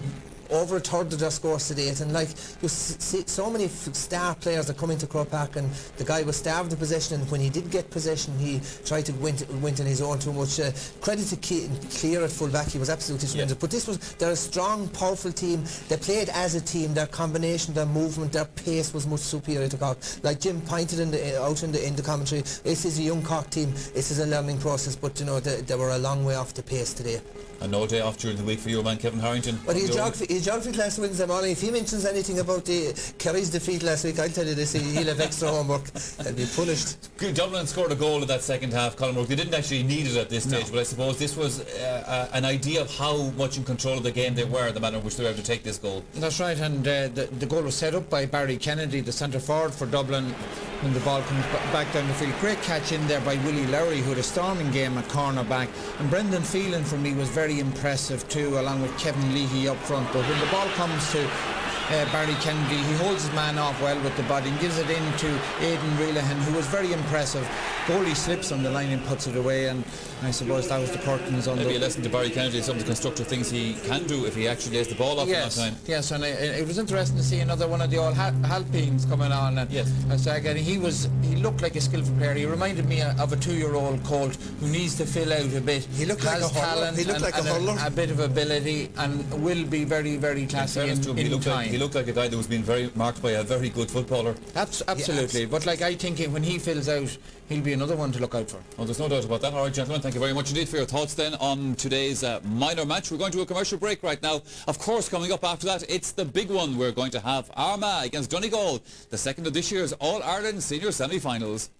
over a third of their scores to date, and like you see so many star players that come into Croke Park, and the guy was starved of possession, and when he did get possession he tried to went in his own too much. Credit to Clear at full back, he was absolutely tremendous. But they're a strong, powerful team. They played as a team. Their combination, their movement, their pace was much superior to Cork. Like Jim pointed out in the commentary, this is a young Cork team, this is a learning process, but you know, they were a long way off the pace today. And no day off during the week for your man Kevin Harrington. But his geography class Wednesday morning, if he mentions anything about the Kerry's defeat last week, I'll tell you this, he'll have extra homework and be punished. Dublin scored a goal in that second half, Colm Rourke. They didn't actually need it at this stage, but I suppose this was an idea of how much in control of the game they were, the manner in which they were able to take this goal. That's right, and the goal was set up by Barry Kennedy, the centre forward for Dublin, when the ball comes back down the field. Great catch in there by Willie Lowry, who had a storming game at corner back, and Brendan Phelan for me was very impressive too, along with Kevin Leahy up front. But when the ball comes to Barry Kennedy, he holds his man off well with the body and gives it in to Aidan Realahan, who was very impressive. Goalie slips on the line and puts it away, and I suppose that was the curtains on. Maybe a lesson to Barry Kennedy, some of the constructive things he can do if he actually lays the ball off in that time. Yes, and it was interesting to see another one of the old Halpines coming on. And yes, so again, he looked like a skillful player. He reminded me of a 2-year-old colt who needs to fill out a bit. He looked like a hurler. He looked like a hurler. A bit of ability, and will be very, very classy in time. He looked like a guy that was being very marked by a very good footballer. Absolutely. But like, I think when he fills out, he'll be another one to look out for. Well, there's no doubt about that. All right, gentlemen, thank you very much indeed for your thoughts then on today's minor match. We're going to a commercial break right now. Of course, coming up after that, it's the big one. We're going to have Armagh against Donegal, the second of this year's All-Ireland Senior Semi-Finals.